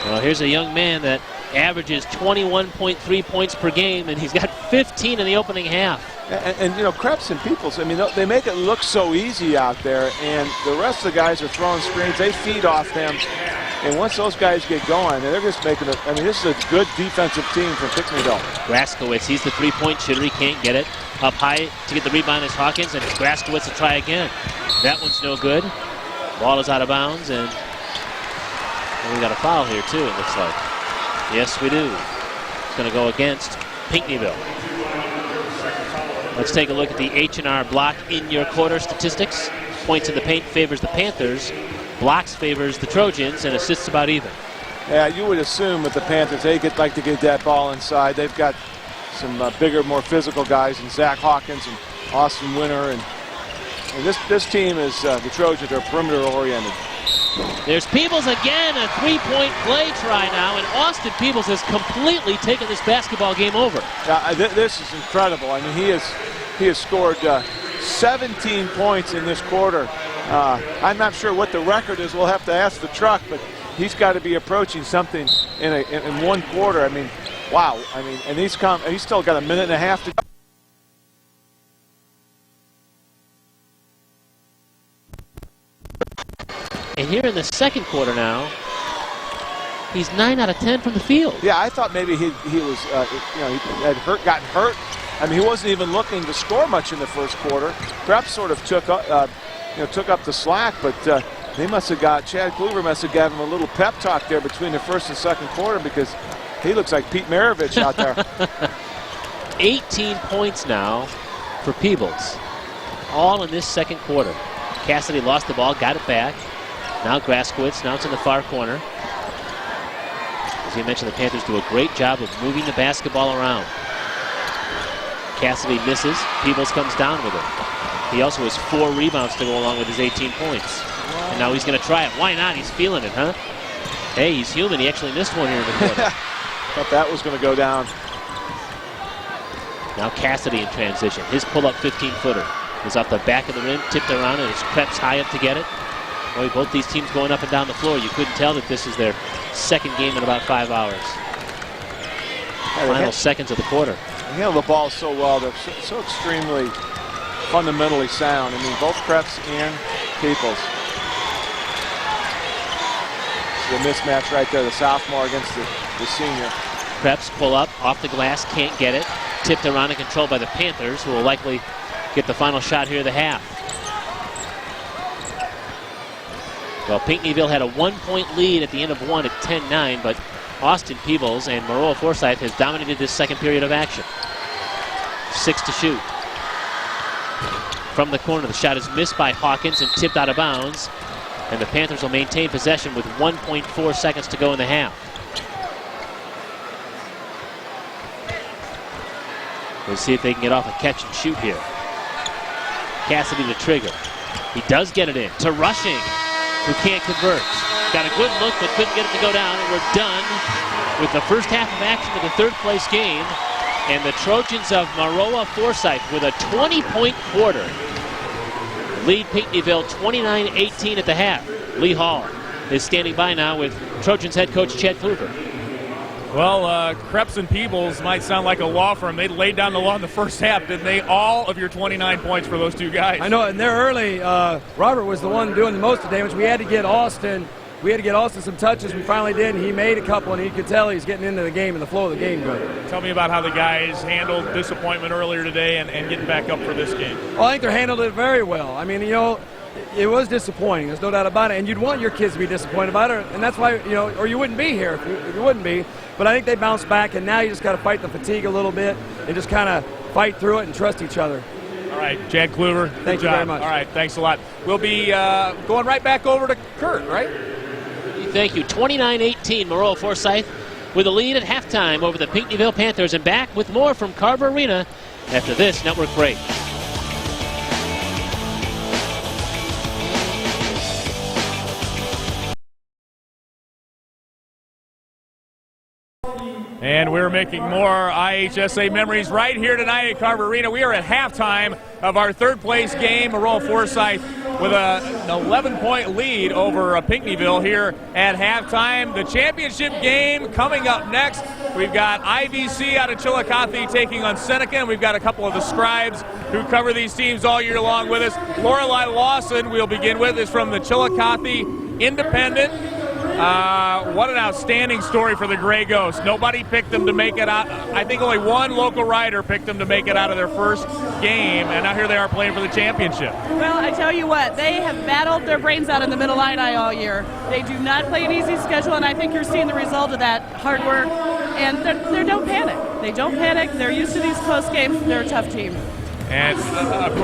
Well, here's a young man that averages 21.3 points per game, and he's got 15 in the opening half. And Krebs and Peebles, they make it look so easy out there, and the rest of the guys are throwing screens. They feed off them, and once those guys get going, they're just making it. This is a good defensive team from Pinckneyville. Graskowitz, he's the three-point shooter. He can't get it. Up high to get the rebound is Hawkins, and Graskowitz to try again. That one's no good. Ball is out of bounds, and we got a foul here, too, it looks like. Yes, we do. It's going to go against Pinckneyville. Let's take a look at the H&R block in your quarter statistics. Points in the paint favors the Panthers. Blocks favors the Trojans, and assists about even. Yeah, you would assume with the Panthers, they like to get that ball inside. They've got some bigger, more physical guys, and Zach Hawkins and Austin Winter. And this team is, the Trojans are perimeter-oriented. There's Peebles again, a three-point play try now, and Austin Peebles has completely taken this basketball game over. This is incredible. He has scored 17 points in this quarter. I'm not sure what the record is. We'll have to ask the truck, but he's got to be approaching something in one quarter. Wow. And he's still got a minute and a half to go. And here in the second quarter now, he's 9 out of 10 from the field. Yeah, I thought maybe he was, he had gotten hurt. He wasn't even looking to score much in the first quarter. Perhaps sort of took up the slack, but Chad Kluver must have given him a little pep talk there between the first and second quarter, because he looks like Pete Maravich out there. 18 points now for Peebles, all in this second quarter. Cassidy lost the ball, got it back. Now Graskowitz, now it's in the far corner. As we mentioned, the Panthers do a great job of moving the basketball around. Cassidy misses, Peebles comes down with it. He also has 4 rebounds to go along with his 18 points. And now he's going to try it. Why not? He's feeling it, huh? Hey, he's human. He actually missed one here in the quarter. Thought that was going to go down. Now Cassidy in transition. His pull-up 15-footer is off the back of the rim, tipped around, and it's Krebs high up to get it. Boy, both these teams going up and down the floor. You couldn't tell that this is their second game in about 5 hours. Final seconds of the quarter. They handle the ball so well. They're so extremely fundamentally sound. Both Krebs and Peebles. The mismatch right there, the sophomore against the senior. Krebs pull up, off the glass, can't get it. Tipped around and controlled by the Panthers, who will likely get the final shot here of the half. Well, Pinckneyville had a 1-point lead at the end of one at 10-9, but Austin Peebles and Maroa-Forsyth has dominated this second period of action. 6 to shoot. From the corner, the shot is missed by Hawkins and tipped out of bounds, and the Panthers will maintain possession with 1.4 seconds to go in the half. We'll see if they can get off a catch and shoot here. Cassidy to trigger. He does get it in to Rushing, who can't convert. Got a good look, but couldn't get it to go down, and we're done with the first half of action of the third-place game. And the Trojans of Maroa-Forsyth with a 20-point quarter lead Pinckneyville 29-18 at the half. Lee Hall is standing by now with Trojans head coach Chad Kluver. Well, Krebs and Peebles might sound like a law firm. They laid down the law in the first half, didn't they? All of your 29 points for those two guys. I know, and they're early. Robert was the one doing the most of the damage. We had to get Austin some touches. We finally did, and he made a couple, and you could tell he's getting into the game and the flow of the game good. Tell me about how the guys handled disappointment earlier today and getting back up for this game. Well, I think they handled it very well. It was disappointing. There's no doubt about it. And you'd want your kids to be disappointed about it. And that's why, or you wouldn't be here if you wouldn't be. But I think they bounced back, and now you just got to fight the fatigue a little bit and just kind of fight through it and trust each other. All right, Chad Kluver. Thank you very much. All right, thanks a lot. We'll be going right back over to Kurt, right? Thank you. 29-18, Maroa-Forsyth with a lead at halftime over the Pinckneyville Panthers. And back with more from Carver Arena after this network break. And we're making more IHSA memories right here tonight at Carver Arena. We are at halftime of our third-place game. Maroa-Forsyth with an 11-point lead over Pinckneyville here at halftime. The championship game coming up next. We've got IVC out of Chillicothe taking on Seneca, and we've got a couple of the scribes who cover these teams all year long with us. Lorelei Lawson, we'll begin with, is from the Chillicothe Independent. What an outstanding story for the Gray Ghosts. Nobody picked them to make it out. I think only one local writer picked them to make it out of their first game, and now here they are playing for the championship. Well, I tell you what, they have battled their brains out in the Middle Illini all year. They do not play an easy schedule, and I think you're seeing the result of that hard work. And they don't panic. They don't panic. They're used to these close games. They're a tough team. And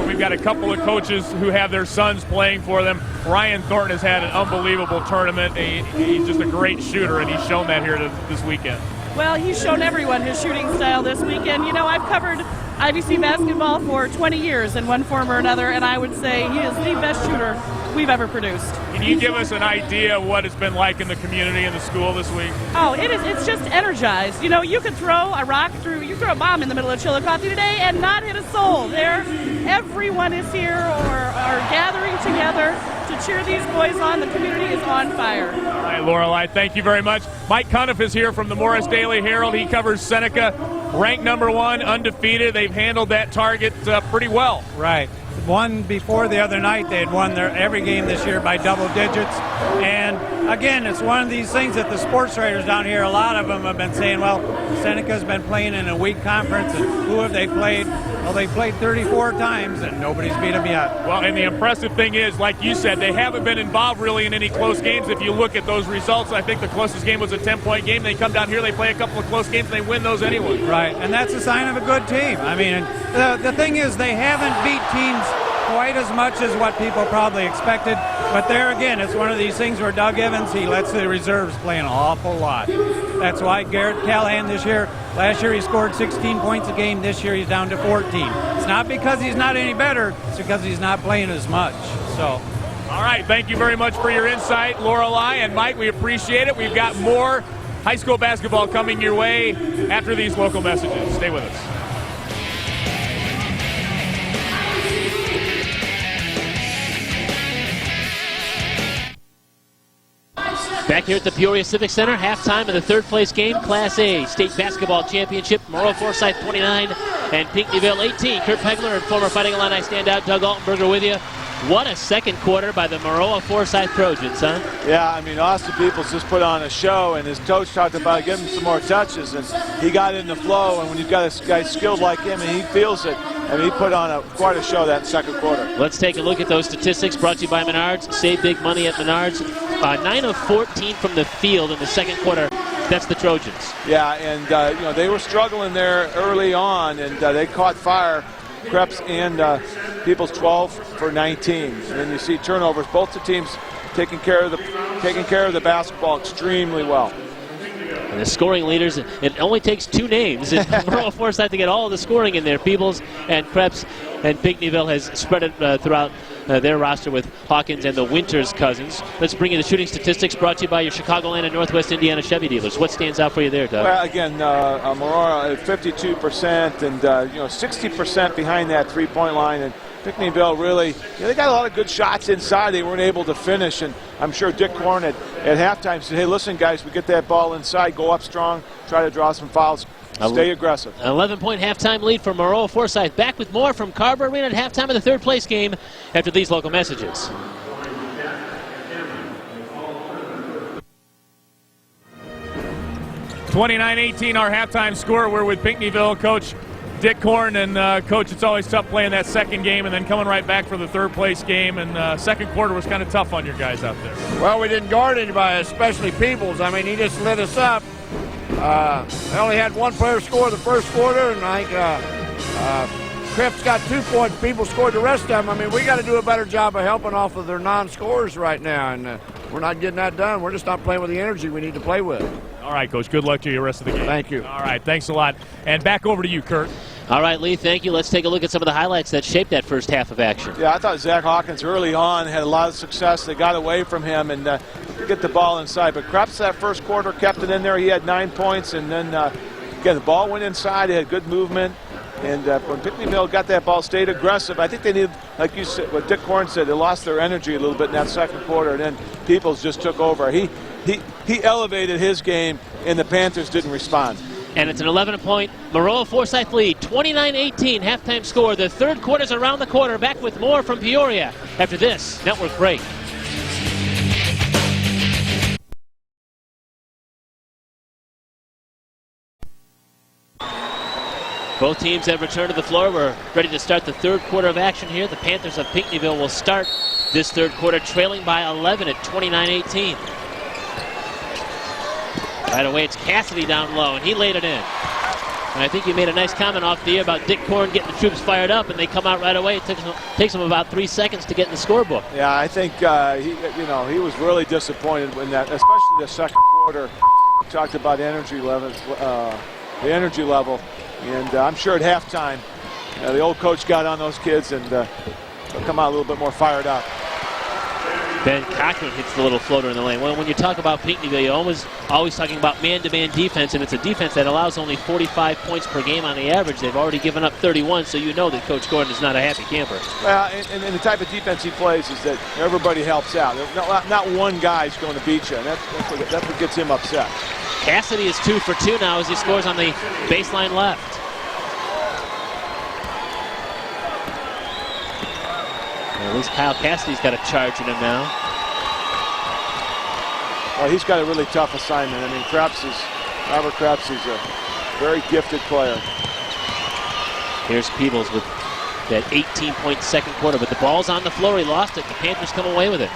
we've got a couple of coaches who have their sons playing for them. Ryan Thornton has had an unbelievable tournament. He's just a great shooter, and he's shown that here this weekend. Well, he's shown everyone his shooting style this weekend. You know, I've covered IVC basketball for 20 years in one form or another, and I would say he is the best shooter we've ever produced. Can you give us an idea of what it's been like in the community and the school this week? Oh, it's just energized. You know, you could throw a rock through, you throw a bomb in the middle of Chillicothe today and not hit a soul. Everyone is here or are gathering together to cheer these boys on. The community is on fire. All right, Lorelei, thank you very much. Mike Cuniff is here from the Morris Daily Herald. He covers Seneca, ranked #1, undefeated. They've handled that target pretty well. Right. Won before the other night. They had won every game this year by double digits. And again, it's one of these things that the sports writers down here, a lot of them have been saying, well, Seneca's been playing in a weak conference, and who have they played? Well, they played 34 times, and nobody's beat them yet. Well, and the impressive thing is, like you said, they haven't been involved really in any close games. If you look at those results, I think the closest game was a 10-point game. They come down here, they play a couple of close games, and they win those anyway. Right, and that's a sign of a good team. I mean, the thing is, they haven't beat teams quite as much as what people probably expected. But there again, it's one of these things where Doug Evans, he lets the reserves play an awful lot. That's why Garrett Callahan this year, last year he scored 16 points a game. This year he's down to 14. It's not because he's not any better. It's because he's not playing as much. So. All right, thank you very much for your insight, Lorelei and Mike. We appreciate it. We've got more high school basketball coming your way after these local messages. Stay with us. Back here at the Peoria Civic Center, halftime of the third-place game, Class A State Basketball Championship. Maroa-Forsyth 29 and Pinckneyville 18. Kurt Pegler and former Fighting Illini standout Doug Altenberger with you. What a second quarter by the Maroa-Forsyth Trojans, huh? Yeah, I mean, Austin Peebles just put on a show, and his coach talked about giving him some more touches, and he got in the flow, and when you've got a guy skilled like him and he feels it, and he put on quite a show that second quarter. Let's take a look at those statistics brought to you by Menards. Save big money at Menards. 9 of 14 from the field in the second quarter. That's the Trojans. Yeah, and you know, they were struggling there early on, and they caught fire. Krebs and Peoples 12 for 19. And then you see turnovers. Both the teams taking care of the basketball extremely well. And the scoring leaders, it only takes two names in Maroa-Forsyth to get all of the scoring in there. Peebles and Krebs, and Pinckneyville has spread it throughout their roster with Hawkins and the Winters cousins. Let's bring you the shooting statistics brought to you by your Chicagoland and Northwest Indiana Chevy dealers. What stands out for you there, Doug? Well, again, Maroa at 52% and 60% behind that three-point line. And Pinckneyville really, they got a lot of good shots inside. They weren't able to finish, and I'm sure Dick Korn at halftime said, hey, listen, guys, we get that ball inside, go up strong, try to draw some fouls, stay aggressive. 11-point halftime lead for Maroa-Forsyth. Back with more from Carver Arena at halftime of the third-place game after these local messages. (29-18) our halftime score. We're with Pinckneyville coach Dick Korn, and Coach, it's always tough playing that second game and then coming right back for the third-place game, and second quarter was kind of tough on your guys out there. Well, we didn't guard anybody, especially Peebles. I mean, he just lit us up. They only had one player score the first quarter, and I think Krebs got 2 points. Peebles scored the rest of them. I mean, we got to do a better job of helping off of their non-scorers right now, and we're not getting that done. We're just not playing with the energy we need to play with. All right, Coach, good luck to you the rest of the game. Thank you. All right, thanks a lot. And back over to you, Kurt. All right, Lee, thank you. Let's take a look at some of the highlights that shaped that first half of action. Yeah, I thought Zach Hawkins early on had a lot of success. They got away from him and get the ball inside. But Krebs that first quarter kept it in there. He had 9 points, and then again, the ball went inside. They had good movement. And when Pinckneyville got that ball, stayed aggressive. I think they needed, like you said, what Dick Korn said, they lost their energy a little bit in that second quarter, and then Peebles just took over. He elevated his game, and the Panthers didn't respond. And it's an 11-point Maroa-Forsyth lead, 29-18 halftime score. The third quarter's around the corner. Back with more from Peoria after this network break. Both teams have returned to the floor. We're ready to start the third quarter of action here. The Panthers of Pinckneyville will start this third quarter trailing by 11 at 29-18. Right away, it's Cassidy down low, and he laid it in. And I think you made a nice comment off the air about Dick Korn getting the troops fired up, and they come out right away. It takes them about 3 seconds to get in the scorebook. Yeah, I think he was really disappointed when that, especially the second quarter. We talked about energy levels, the energy level. And I'm sure at halftime, the old coach got on those kids and they'll come out a little bit more fired up. Ben Cochran hits the little floater in the lane. Well, when you talk about Pinckneyville, you're always talking about man-to-man defense, and it's a defense that allows only 45 points per game on the average. They've already given up 31, so you know that Coach Gordon is not a happy camper. Well, and the type of defense he plays is that everybody helps out. Not one guy's going to beat you, and that's what gets him upset. Cassidy is 2 for 2 now as he scores on the baseline left. Well, at least Kyle Cassidy's got a charge in him now. Well, he's got a really tough assignment. I mean, Robert Krebs is a very gifted player. Here's Peebles with that 18-point second quarter, but the ball's on the floor. He lost it. The Panthers come away with it.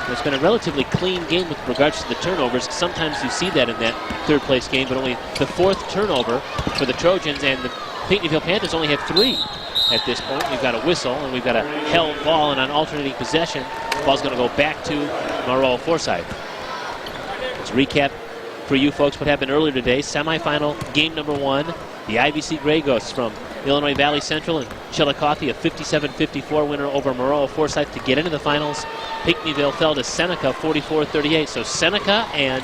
It's been a relatively clean game with regards to the turnovers. Sometimes you see that in that third-place game, but only the fourth turnover for the Trojans, and the Pinckneyville Panthers only have 3 at this point. We've got a whistle, and we've got a held ball, and on alternating possession, the ball's going to go back to Maroa-Forsyth. Let's recap for you folks what happened earlier today. Semifinal game number 1. The IVC Grey Ghosts from Illinois Valley Central and Chillicothe, a 57-54 winner over Maroa-Forsyth to get into the finals. Pinckneyville fell to Seneca 44-38. So Seneca and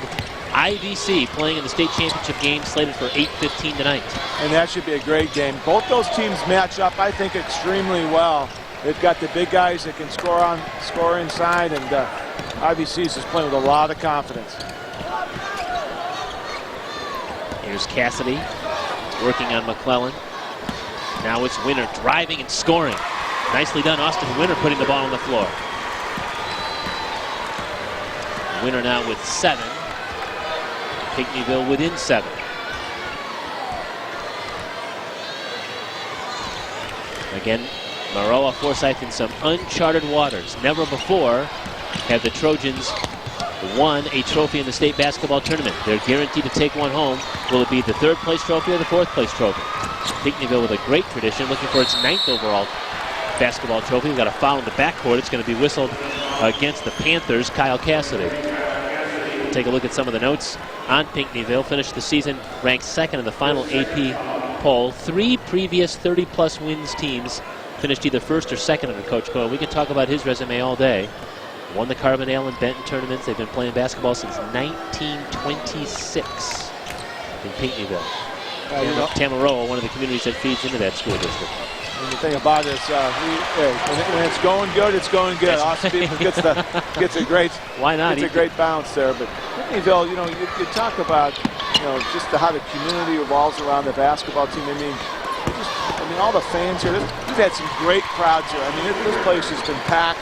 IVC playing in the state championship game slated for 8:15 tonight. And that should be a great game. Both those teams match up, I think, extremely well. They've got the big guys that can score inside, and IVC is just playing with a lot of confidence. Here's Cassidy working on McClellan. Now it's Winter driving and scoring. Nicely done, Austin Winter putting the ball on the floor. Winter now with 7. Pinckneyville within 7. Again, Maroa-Forsyth in some uncharted waters. Never before have the Trojans won a trophy in the state basketball tournament. They're guaranteed to take one home. Will it be the 3rd place trophy or the 4th place trophy? Pinckneyville with a great tradition, looking for its 9th overall basketball trophy. We've got a foul in the backcourt. It's going to be whistled against the Panthers, Kyle Cassidy. Take a look at some of the notes on Pinckneyville. Finished the season ranked 2nd in the final AP poll. 3 previous 30-plus wins teams finished either 1st or 2nd under Coach Coyle. We can talk about his resume all day. Won the Carbondale and Benton tournaments. They've been playing basketball since 1926 in Pinckneyville. Tamaroa, one of the communities that feeds into that school district. And the thing about it is, when it's going good, it's going good. Austin Peebles gets a great, why not? Gets a great bounce there. But Pinckneyville, you talk about, just how the community revolves around the basketball team. I mean, all the fans here. We've had some great crowds here. I mean, this place has been packed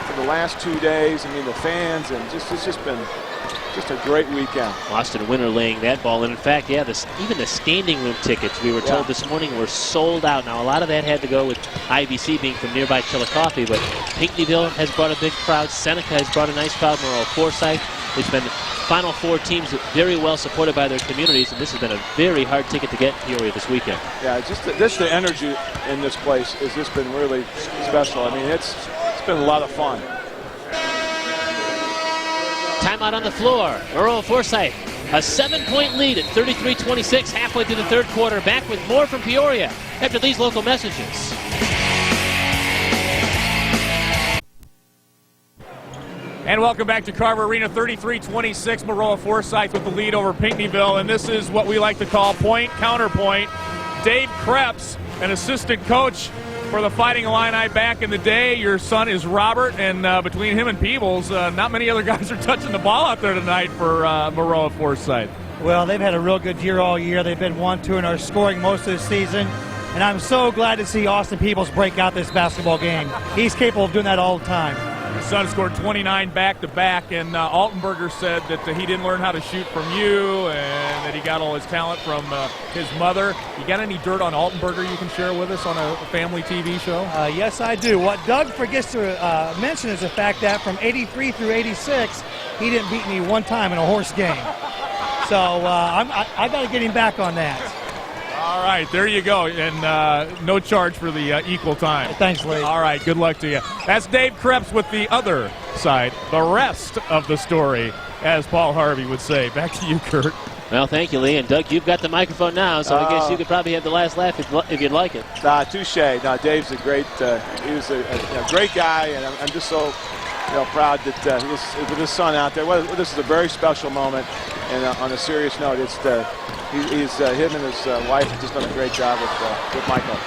for the last 2 days. I mean, the fans, and it's just been just a great weekend. Austin Winter laying that ball. And in fact, yeah, even the standing room tickets, we were told this morning, were sold out. Now, a lot of that had to go with IVC being from nearby Chillicothe, but Pinckneyville has brought a big crowd. Seneca has brought a nice crowd. Maroa-Forsyth. It's been Final Four teams very well supported by their communities, and this has been a very hard ticket to get in Peoria this weekend. Yeah, just the energy in this place has just been really special. I mean, it's been a lot of fun. Timeout on the floor. Maroa-Forsyth, a 7-point lead at 33-26 halfway through the third quarter. Back with more from Peoria after these local messages. And welcome back to Carver Arena. 33-26, Maroa-Forsyth with the lead over Pinckneyville. And this is what we like to call point counterpoint. Dave Krebs, an assistant coach for the Fighting Illini back in the day. Your son is Robert, and between him and Peebles, not many other guys are touching the ball out there tonight for Maroa-Forsyth. Well, they've had a real good year all year. They've been 1-2 and are scoring most of the season. And I'm so glad to see Austin Peebles break out this basketball game. He's capable of doing that all the time. His son scored 29 back-to-back, and Altenberger said that he didn't learn how to shoot from you and that he got all his talent from his mother. You got any dirt on Altenberger you can share with us on a family TV show? Yes, I do. What Doug forgets to mention is the fact that from 83 through 86, he didn't beat me one time in a horse game. So I got to get him back on that. All right, there you go, and no charge for the equal time. Thanks, Lee. All right, good luck to you. That's Dave Krebs with the other side, the rest of the story, as Paul Harvey would say. Back to you, Kurt. Well, thank you, Lee. And Doug, you've got the microphone now, so I guess you could probably have the last laugh if you'd like it. Touche. No, Dave's a great. He was a great guy, and I'm just so proud that with his son out there. Well, this is a very special moment, and on a serious note, it's him and his wife have just done a great job with Michael.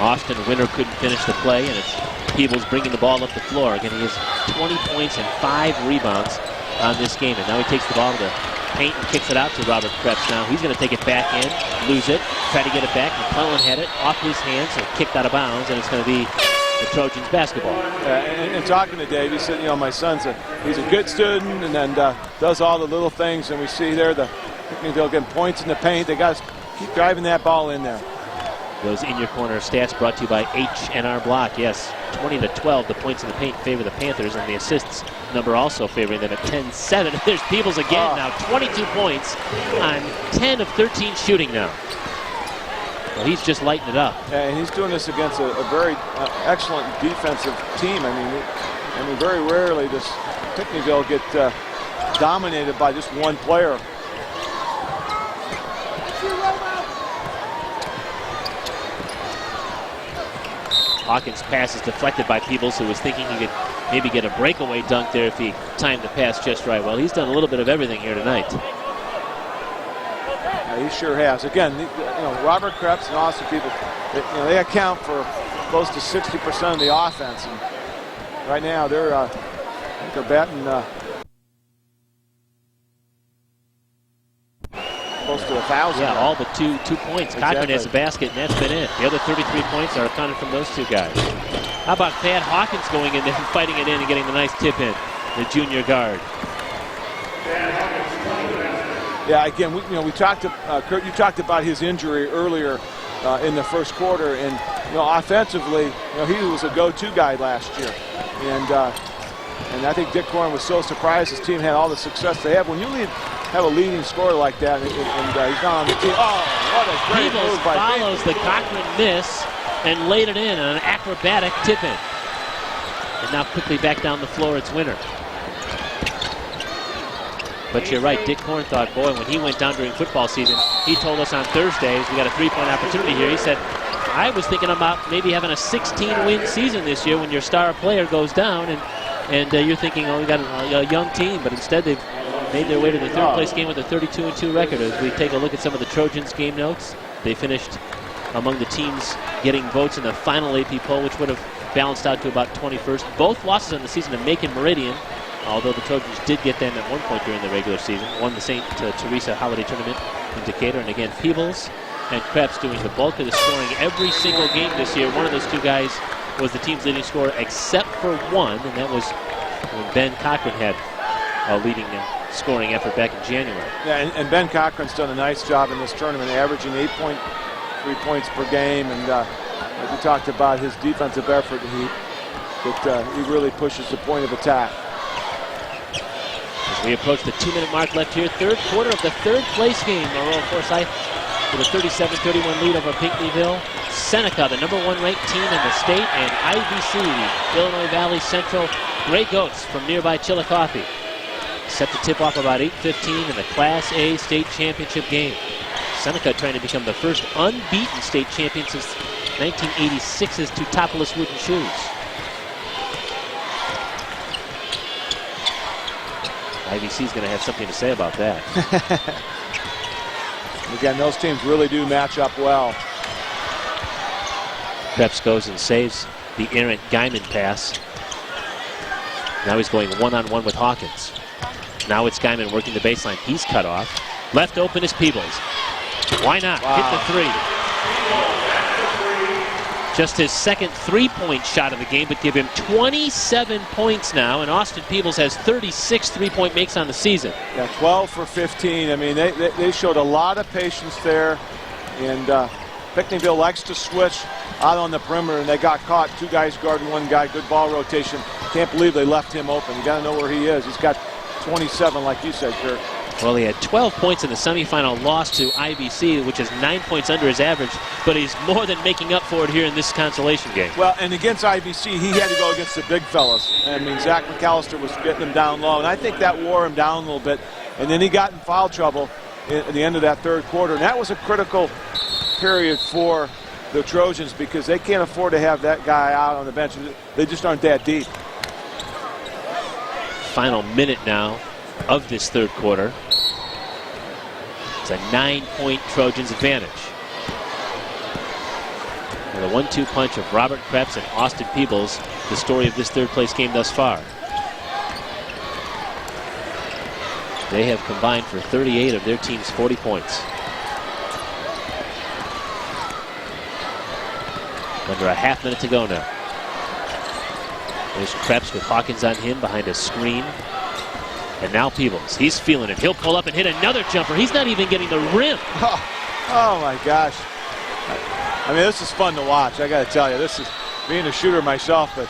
Austin Winter couldn't finish the play, and it's Peebles bringing the ball up the floor. Again, he has 20 points and 5 rebounds on this game, and now he takes the ball to the paint and kicks it out to Robert Krebs. Now he's going to take it back in, lose it, try to get it back. McClellan had it off his hands and kicked out of bounds, and it's going to be the Trojans basketball. And talking to Dave, he said, my son's he's a good student and then does all the little things, and we see there they'll get points in the paint. They got to keep driving that ball in there. Those in your corner stats brought to you by H&R Block. Yes, 20-12, the points in the paint favor the Panthers, and the assists number also favoring them at 10-7. There's Peebles again now, 22 points on 10 of 13 shooting now. Well, he's just lighting it up. Yeah, and he's doing this against a very excellent defensive team. I mean, very rarely does Pinckneyville get dominated by just one player. Hawkins' pass is deflected by Peebles, who was thinking he could maybe get a breakaway dunk there if he timed the pass just right. Well, he's done a little bit of everything here tonight. Yeah, he sure has. Again, Robert Krebs and Austin Peebles, they account for close to 60% of the offense, and right now they're batting close to 1,000. Yeah, all but two points. Exactly. Cochran has a basket, and that's been it. The other 33 points are coming from those two guys. How about Thad Hawkins going in there and fighting it in and getting the nice tip in, the junior guard. Yeah, again, we talked to Kurt. You talked about his injury earlier in the first quarter, and offensively, he was a go-to guy last year, and I think Dick Corn was so surprised his team had all the success they have. When you have a leading scorer like that, and he's not on the team. Oh, what a great Peebles move by follows the Cochran miss and laid it in on an acrobatic tip-in. And now quickly back down the floor, it's Winter. But you're right, Dick Corn thought, boy, when he went down during football season, he told us on Thursdays, we got a 3-point opportunity here. He said, I was thinking about maybe having a 16-win season this year when your star player goes down, and you're thinking, we got a young team, but instead they've made their way to the third-place game with a 32-2 record. As we take a look at some of the Trojans game notes, they finished among the teams getting votes in the final AP poll, which would have balanced out to about 21st. Both losses on the season to Macon Meridian, although the Trojans did get them at one point during the regular season. Won the St. Teresa Holiday Tournament in Decatur. And again, Peebles and Krebs doing the bulk of the scoring every single game this year. One of those two guys was the team's leading scorer except for one, and that was when Ben Cochran had a leading scoring effort back in January. Yeah, and Ben Cochran's done a nice job in this tournament, averaging 8.3 points per game, and we talked about his defensive effort. He really pushes the point of attack. As we approach the 2-minute mark left here, third quarter of the third-place game, Maroa-Forsyth with a 37-31 lead over Pinckneyville. Seneca, the #1 ranked team in the state, and IVC, the Illinois Valley Central Gray Goats from nearby Chillicothe, set to tip off about 8:15 in the Class A state championship game. Seneca trying to become the first unbeaten state champion since 1986's two topless wooden shoes. IVC's going to have something to say about that. Again, those teams really do match up well. Krebs goes and saves the errant Guyman pass. Now he's going one-on-one with Hawkins. Now it's Guyman working the baseline. He's cut off. Left open is Peebles. Why not? Wow. Hit the three. Just his second three-point shot of the game, but give him 27 points now, and Austin Peebles has 36 three-point makes on the season. Yeah, 12 for 15. I mean, they showed a lot of patience there, and Pinckneyville likes to switch out on the perimeter, and they got caught. 2 guys guarding 1 guy. Good ball rotation. Can't believe they left him open. You got to know where he is. He's got 27, like you said, Kurt. Well, he had 12 points in the semifinal loss to IVC, which is 9 points under his average, but he's more than making up for it here in this consolation game. Well, and against IVC, he had to go against the big fellas. I mean, Zach McAllister was getting him down low, and I think that wore him down a little bit. And then he got in foul trouble at the end of that third quarter, and that was a critical period for the Trojans because they can't afford to have that guy out on the bench. They just aren't that deep. Final minute now of this third quarter. It's a 9-point Trojans advantage. With a 1-2 punch of Robert Krebs and Austin Peebles, the story of this third-place game thus far. They have combined for 38 of their team's 40 points. Under a half minute to go now. There's Krebs with Hawkins on him behind a screen. And now Peebles. He's feeling it. He'll pull up and hit another jumper. He's not even getting the rim. Oh my gosh. I mean, this is fun to watch. I got to tell you, this is being a shooter myself, but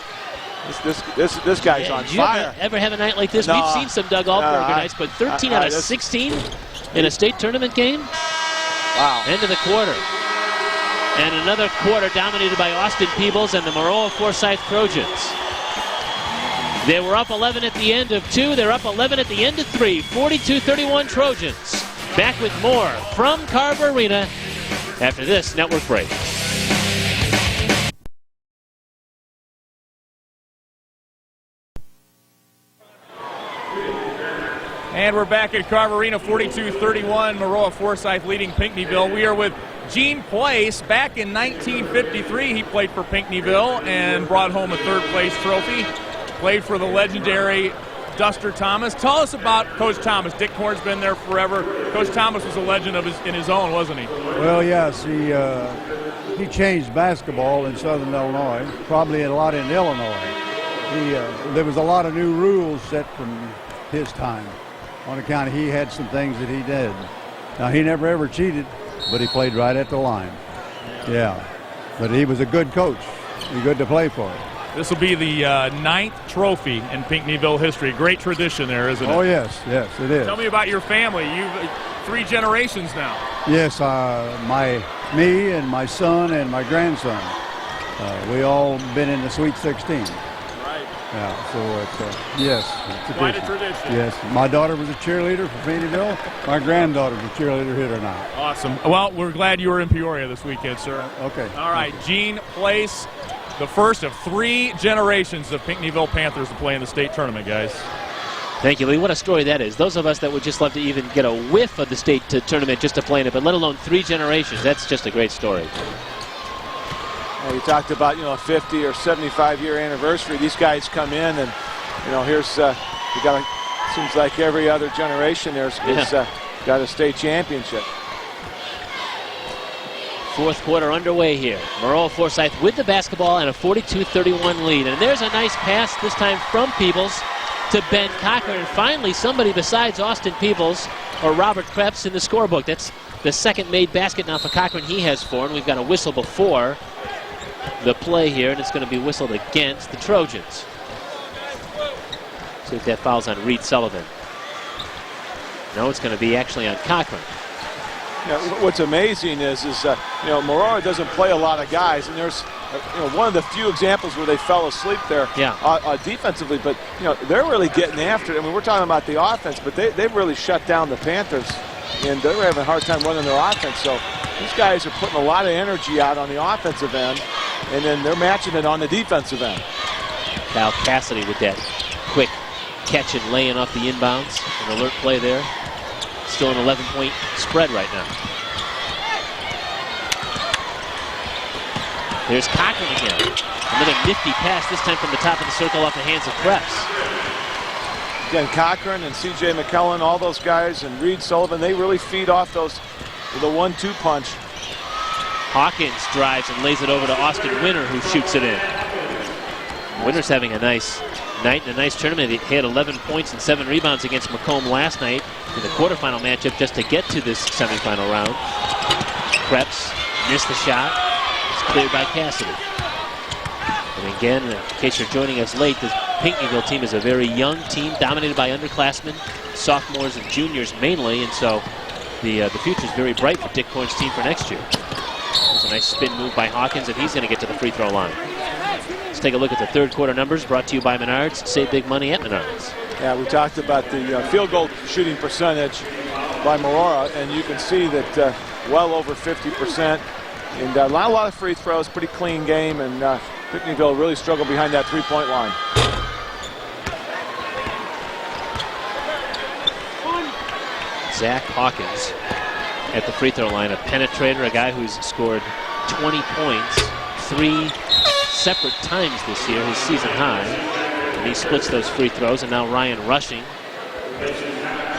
this guy's on fire. Ever have a night like this? No. We've seen some Doug Altberger nights, but 13 out of 16 in a state tournament game? Wow. End of the quarter. And another quarter dominated by Austin Peebles and the Maroa-Forsyth Trojans. They were up 11 at the end of 2. They're up 11 at the end of 3. 42-31 Trojans. Back with more from Carver Arena after this network break. And we're back at Carver Arena, 42-31. Maroa-Forsyth leading Pinckneyville. We are with Gene Place. Back in 1953, he played for Pinckneyville and brought home a third-place trophy. Played for the legendary Duster Thomas. Tell us about Coach Thomas. Dick Korn's been there forever. Coach Thomas was a legend in his own, wasn't he? Well, yes. He changed basketball in Southern Illinois, probably a lot in Illinois. There was a lot of new rules set from his time on account of he had some things that he did. Now, he never ever cheated, but he played right at the line. Yeah. But he was a good coach. He was good to play for. This will be the 9th trophy in Pinckneyville history. Great tradition there, isn't it? Oh, yes, it is. Tell me about your family. You've 3 generations now. Yes, me and my son and my grandson. We all been in the Sweet 16. Right. Yeah, so it's a quite a tradition. Yes, my daughter was a cheerleader for Pinckneyville. My granddaughter was a cheerleader, hit or not. Awesome. Well, we're glad you were in Peoria this weekend, sir. Okay. All right, Gene Place. The first of 3 generations of Pinckneyville Panthers to play in the state tournament, guys. Thank you, Lee. What a story that is. Those of us that would just love to even get a whiff of the state tournament just to play in it, but let alone 3 generations. That's just a great story. You talked about, a 50 or 75-year anniversary. These guys come in, and here's seems like every other generation there's got a state championship. Fourth quarter underway here. Maroa-Forsyth with the basketball and a 42-31 lead. And there's a nice pass, this time from Peebles to Ben Cochran. And finally, somebody besides Austin Peebles or Robert Krebs in the scorebook. That's the second made basket now for Cochran. He has 4, and we've got a whistle before the play here, and it's going to be whistled against the Trojans. See if that foul's on Reed Sullivan. No, it's going to be actually on Cochran. What's amazing is Maroa doesn't play a lot of guys, and there's one of the few examples where they fell asleep there defensively, but they're really getting after it. I mean, we're talking about the offense, but they've really shut down the Panthers, and they're having a hard time running their offense. So these guys are putting a lot of energy out on the offensive end, and then they're matching it on the defensive end. Kyle Cassidy with that quick catch and lay in off the inbounds. An alert play there. Still an 11-point spread right now. There's Cochran again. Another nifty pass, this time from the top of the circle off the hands of Krebs. Again, Cochran and C.J. McKellen, all those guys, and Reed Sullivan, they really feed off those, the 1-2 punch. Hawkins drives and lays it over to Austin Winter, who shoots it in. Winter's having a nice night and a nice tournament. He had 11 points and 7 rebounds against Macomb last night in the quarterfinal matchup just to get to this semifinal round. Krebs missed the shot. It's cleared by Cassidy. And again, in case you're joining us late, this Pinckneyville team is a very young team, dominated by underclassmen, sophomores and juniors mainly, and so the future is very bright for Dick Corn's team for next year. There's a nice spin move by Hawkins, and he's going to get to the free throw line. Let's take a look at the third quarter numbers brought to you by Menards. Save big money at Menards. Yeah, we talked about the field goal shooting percentage by Maroa, and you can see that well over 50%. And a lot of free throws, pretty clean game, and Pinckneyville really struggled behind that three-point line. Zach Hawkins at the free throw line, a penetrator, a guy who's scored 20 points 3 separate times this year, his season high. And he splits those free throws, and now Ryan Rushing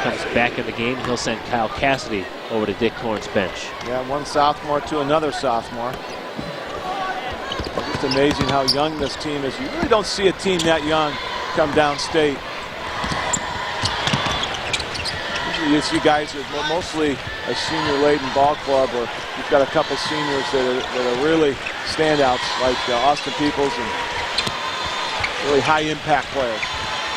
comes back in the game. He'll send Kyle Cassidy over to Dick Corn's bench. Yeah, one sophomore to another sophomore. It's amazing how young this team is. You really don't see a team that young come downstate. Usually you see guys who are mostly a senior-laden ball club, or you've got a couple seniors that are really standouts, like Austin Peebles, and really high-impact players.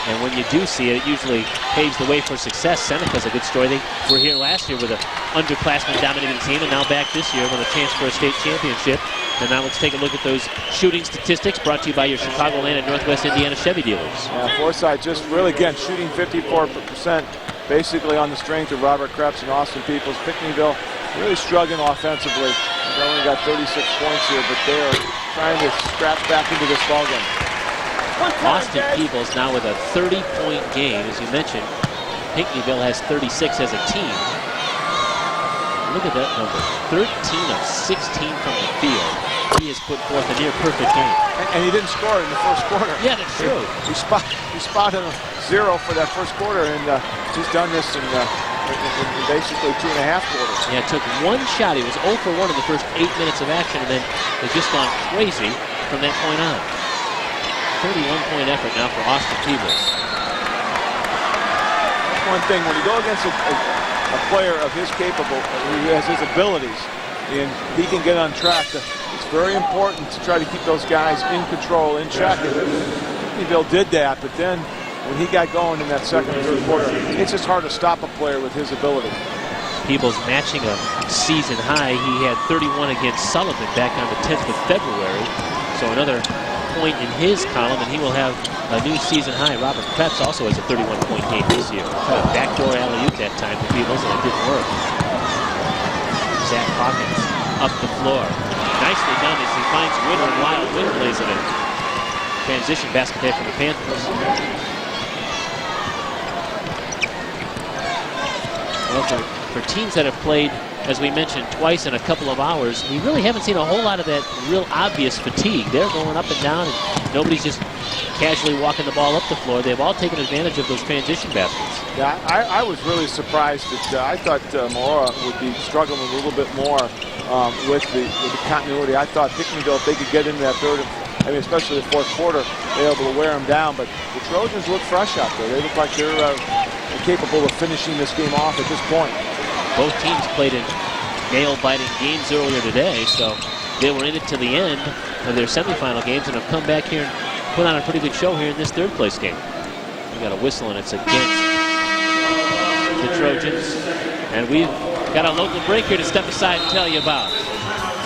And when you do see it, it usually paves the way for success. Seneca's a good story. They were here last year with an underclassmen-dominated team, and now back this year with a chance for a state championship. And now let's take a look at those shooting statistics brought to you by your Chicagoland and Northwest Indiana Chevy dealers. Yeah, Forsyth just really, again, shooting 54%, basically on the strength of Robert Krebs and Austin Peebles. Pinckneyville really struggling offensively. They've only got 36 points here, but they are trying to scrap back into this ballgame. Austin Peebles now with a 30-point game. As you mentioned, Pinckneyville has 36 as a team. Look at that number. 13 of 16 from the field. He has put forth a near-perfect game. And he didn't score in the first quarter. Yeah, that's true. He spotted a 0 for that first quarter, and he's done this in basically 2.5 quarters. Yeah, it took one shot. He was 0 for 1 in the first 8 minutes of action, and then has just gone crazy from that point on. 31-point effort now for Austin Peebles. One thing, when you go against a player of his who has his abilities, and he can get on track, it's very important to try to keep those guys in control, in check. And Pinckneyville did that, but then when he got going in that second and third quarter, it's just hard to stop a player with his ability. Peebles matching a season high. He had 31 against Sullivan back on the 10th of February. So another point in his column, and he will have a new season high. Robert Krebs also has a 31-point game this year. Tried a backdoor alley-oop that time for Peebles, and it didn't work. Zach Hawkins up the floor. Nicely done as he finds Winter, and Wild Winter lays it in. Transition basket there for the Panthers. Well, for teams that have played, as we mentioned, twice in a couple of hours, we really haven't seen a whole lot of that real obvious fatigue. They're going up and down, and nobody's just casually walking the ball up the floor. They've all taken advantage of those transition baskets. Yeah, I was really surprised that I thought Maroa would be struggling a little bit more with the continuity. I thought Pinckneyville, if they could get into that third, especially the fourth quarter, they were able to wear them down. But the Trojans look fresh out there. They look like they're capable of finishing this game off at this point. Both teams played in nail-biting games earlier today, so they were in it to the end of their semifinal games and have come back here and put on a pretty good show here in this third-place game. We got a whistle, and it's against the Trojans. And we've got a local break here to step aside and tell you about.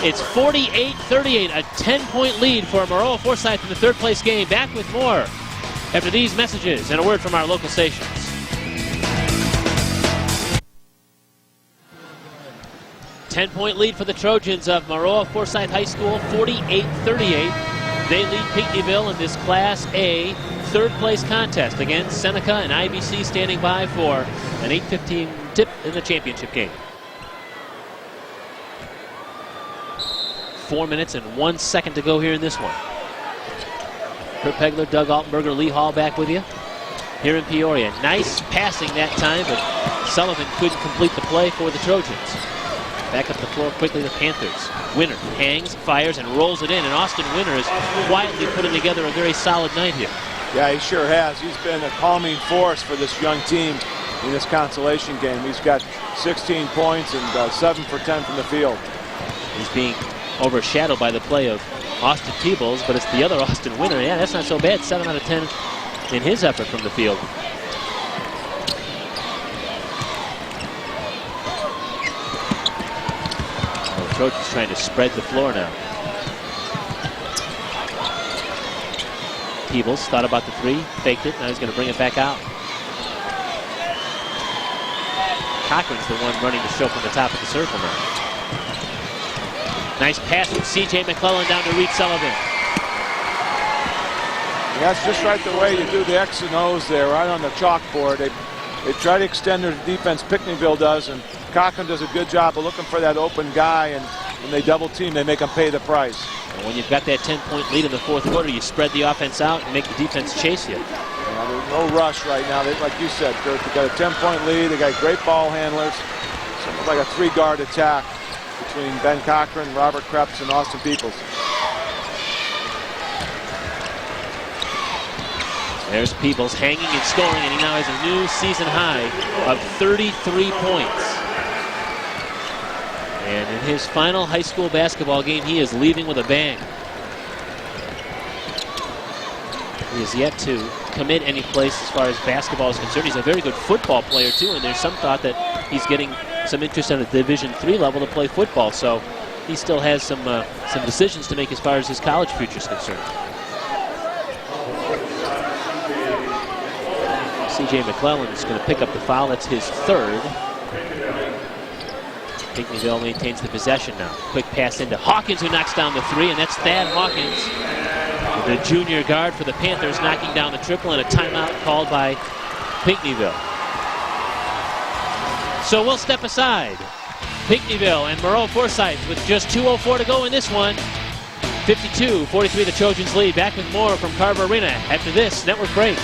It's 48-38, a 10-point lead for Maroa-Forsyth in the third-place game. Back with more after these messages and a word from our local stations. Ten-point lead for the Trojans of Maroa-Forsyth High School, 48-38. They lead Pinckneyville in this Class A third place contest. Again, Seneca and IBC standing by for an 8:15 tip in the championship game. 4 minutes and 1 second to go here in this one. Kurt Pegler, Doug Altenberger, Lee Hall back with you here in Peoria. Nice passing that time, but Sullivan couldn't complete the play for the Trojans. Back up the floor quickly, the Panthers. Winner hangs, fires, and rolls it in, and Austin Winner is quietly putting together a very solid night here. Yeah, he sure has. He's been a calming force for this young team in this consolation game. He's got 16 points and 7 for 10 from the field. He's being overshadowed by the play of Austin Peebles, but it's the other Austin Winner. Yeah, that's not so bad. 7 out of 10 in his effort from the field. The Trojans trying to spread the floor now. Peebles thought about the three, faked it, now he's going to bring it back out. Cochran's the one running the show from the top of the circle now. Nice pass from C.J. McClellan down to Reed Sullivan. That's just right the way you do the X and O's there, right on the chalkboard. They try to extend their defense, Pinckneyville does, and Cochran does a good job of looking for that open guy, and when they double team, they make him pay the price. And when you've got that 10-point lead in the fourth quarter, you spread the offense out and make the defense chase you. Yeah, there's no rush right now. Like you said, Kurt, they got a 10-point lead. They got great ball handlers. Something like a three-guard attack between Ben Cochran, Robert Krebs, and Austin Peebles. There's Peebles hanging and scoring, and he now has a new season high of 33 points. And in his final high school basketball game, he is leaving with a bang. He has yet to commit any place as far as basketball is concerned. He's a very good football player, too, and there's some thought that he's getting some interest at a Division III level to play football, so he still has some decisions to make as far as his college future is concerned. C.J. McClellan is going to pick up the foul. That's his third. Pinckneyville maintains the possession now. Quick pass into Hawkins, who knocks down the three, and that's Thad Hawkins, the junior guard for the Panthers, knocking down the triple, and a timeout called by Pinckneyville. So we'll step aside. Pinckneyville and Maroa-Forsyth with just 2:04 to go in this one. 52-43 the Trojans lead. Back with more from Carver Arena after this network break.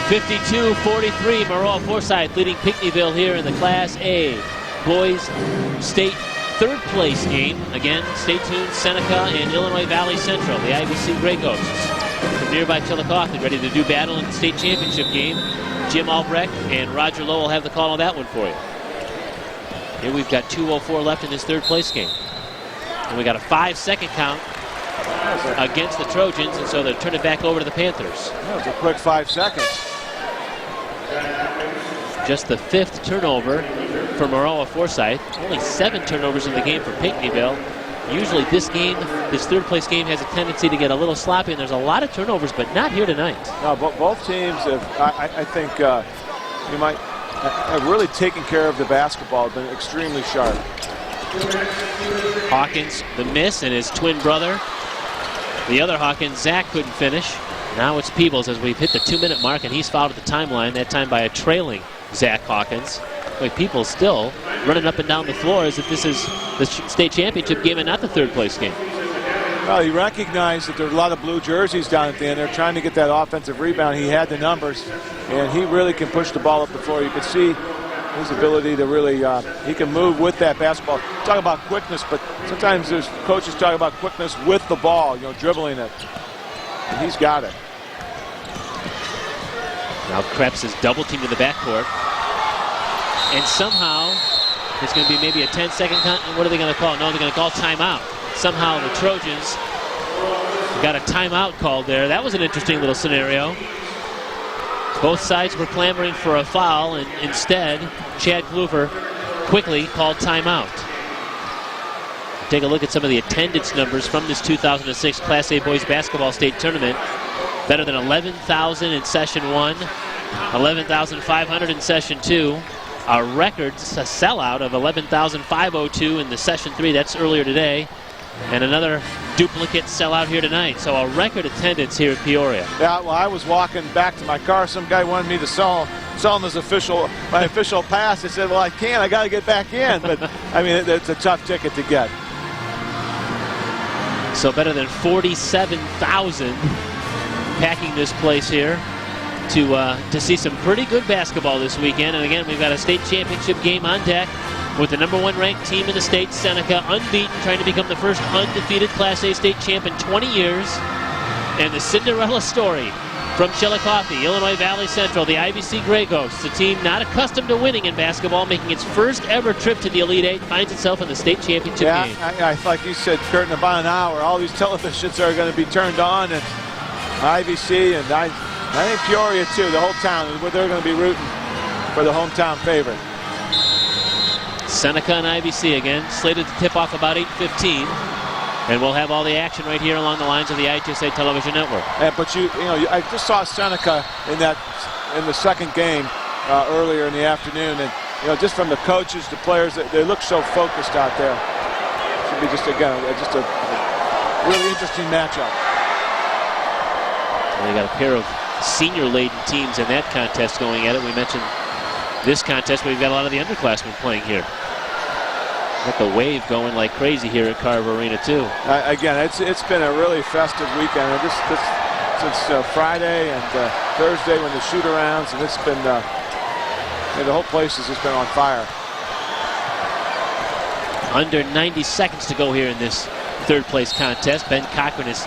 52-43, Maroa-Forsyth leading Pinckneyville here in the Class A Boys State third place game. Again, stay tuned, Seneca and Illinois Valley Central, the IBC Grey Ghosts. From nearby Chillicothe, ready to do battle in the state championship game. Jim Albrecht and Roger Lowe will have the call on that one for you. Here we've got 2:04 left in this third place game. And we got a 5-second count against the Trojans, and so they'll turn it back over to the Panthers. That was a quick 5 seconds. Just the fifth turnover for Maroa-Forsyth. Only 7 turnovers in the game for Pinckneyville. Usually this game, this third place game, has a tendency to get a little sloppy, and there's a lot of turnovers, but not here tonight. No, but both teams, I think you might have really taken care of the basketball, been extremely sharp. Hawkins, the miss, and his twin brother. The other Hawkins, Zach, couldn't finish. Now it's Peebles as we've hit the 2-minute mark, and he's fouled at the timeline, that time by a trailing Zach Hawkins. Boy, Peebles still running up and down the floor as if this is the state championship game and not the third place game. Well, he recognized that there's a lot of blue jerseys down at the end. They're trying to get that offensive rebound. He had the numbers, and he really can push the ball up the floor. You can see his ability to really, he can move with that basketball. Talk about quickness, but sometimes there's coaches talk about quickness with the ball, dribbling it. And he's got it. Now Krebs is double teamed in the backcourt. And somehow, it's going to be maybe a 10-second count. What are they going to call? No, they're going to call timeout. Somehow the Trojans got a timeout called there. That was an interesting little scenario. Both sides were clamoring for a foul, and instead, Chad Kluver quickly called timeout. Take a look at some of the attendance numbers from this 2006 Class A Boys Basketball State Tournament. Better than 11,000 in Session 1, 11,500 in Session 2, a record sellout of 11,502 in the Session 3. That's earlier today. And another duplicate sellout here tonight. So a record attendance here at Peoria. Yeah, well, I was walking back to my car. Some guy wanted me to sell him his my official pass. I said, well, I can't. I got to get back in. But, I mean, it's a tough ticket to get. So better than 47,000 packing this place here to see some pretty good basketball this weekend. And again, we've got a state championship game on deck with the #1 ranked team in the state, Seneca, unbeaten, trying to become the first undefeated Class A state champ in 20 years. And the Cinderella story from Chillicothe, Illinois Valley Central, the IVC Grey Ghosts, a team not accustomed to winning in basketball, making its first ever trip to the Elite Eight, finds itself in the state championship game. Yeah, like you said, Kurt, in about an hour, all these televisions are going to be turned on, and IVC, and I think Peoria, too, the whole town, they're going to be rooting for the hometown favorite. Seneca and IVC again, slated to tip off about 8:15. And we'll have all the action right here along the lines of the IHSA television network. But I just saw Seneca in the second game earlier in the afternoon, and just from the coaches, the players, they look so focused out there. Should be just a really interesting matchup. Well, you got a pair of senior-laden teams in that contest going at it. We mentioned this contest, but we've got a lot of the underclassmen playing here. Got the wave going like crazy here at Carver Arena too. Again, it's been a really festive weekend. And since Friday and Thursday when the shoot-arounds, and it's been the whole place has just been on fire. Under 90 seconds to go here in this third-place contest. Ben Cochran is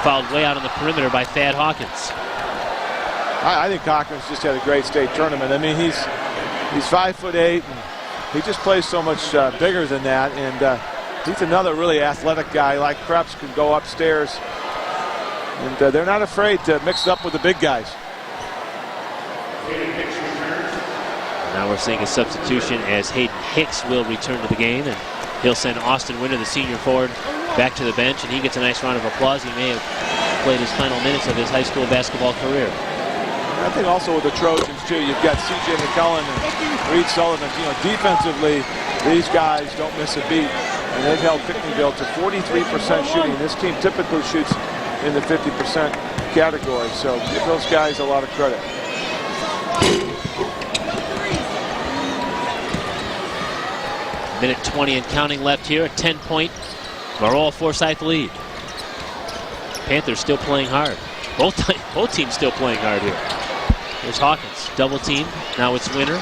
fouled way out on the perimeter by Thad Hawkins. I think Cochran's just had a great state tournament. I mean, he's 5'8", and he just plays so much bigger than that, and he's another really athletic guy. Like Krebs can go upstairs, and they're not afraid to mix it up with the big guys. Now we're seeing a substitution as Hayden Hicks will return to the game, and he'll send Austin Winter, the senior forward, back to the bench, and he gets a nice round of applause. He may have played his final minutes of his high school basketball career. I think also with the Trojans, too, you've got C.J. McCullen and Reed Sullivan. Defensively, these guys don't miss a beat. And they've held Pinckneyville to 43% shooting. This team typically shoots in the 50% category. So give those guys a lot of credit. Minute 20 and counting left here. A 10-point Maroa-Forsyth lead. Panthers still playing hard. Both teams still playing hard here. Here's Hawkins, double team. Now it's Winter.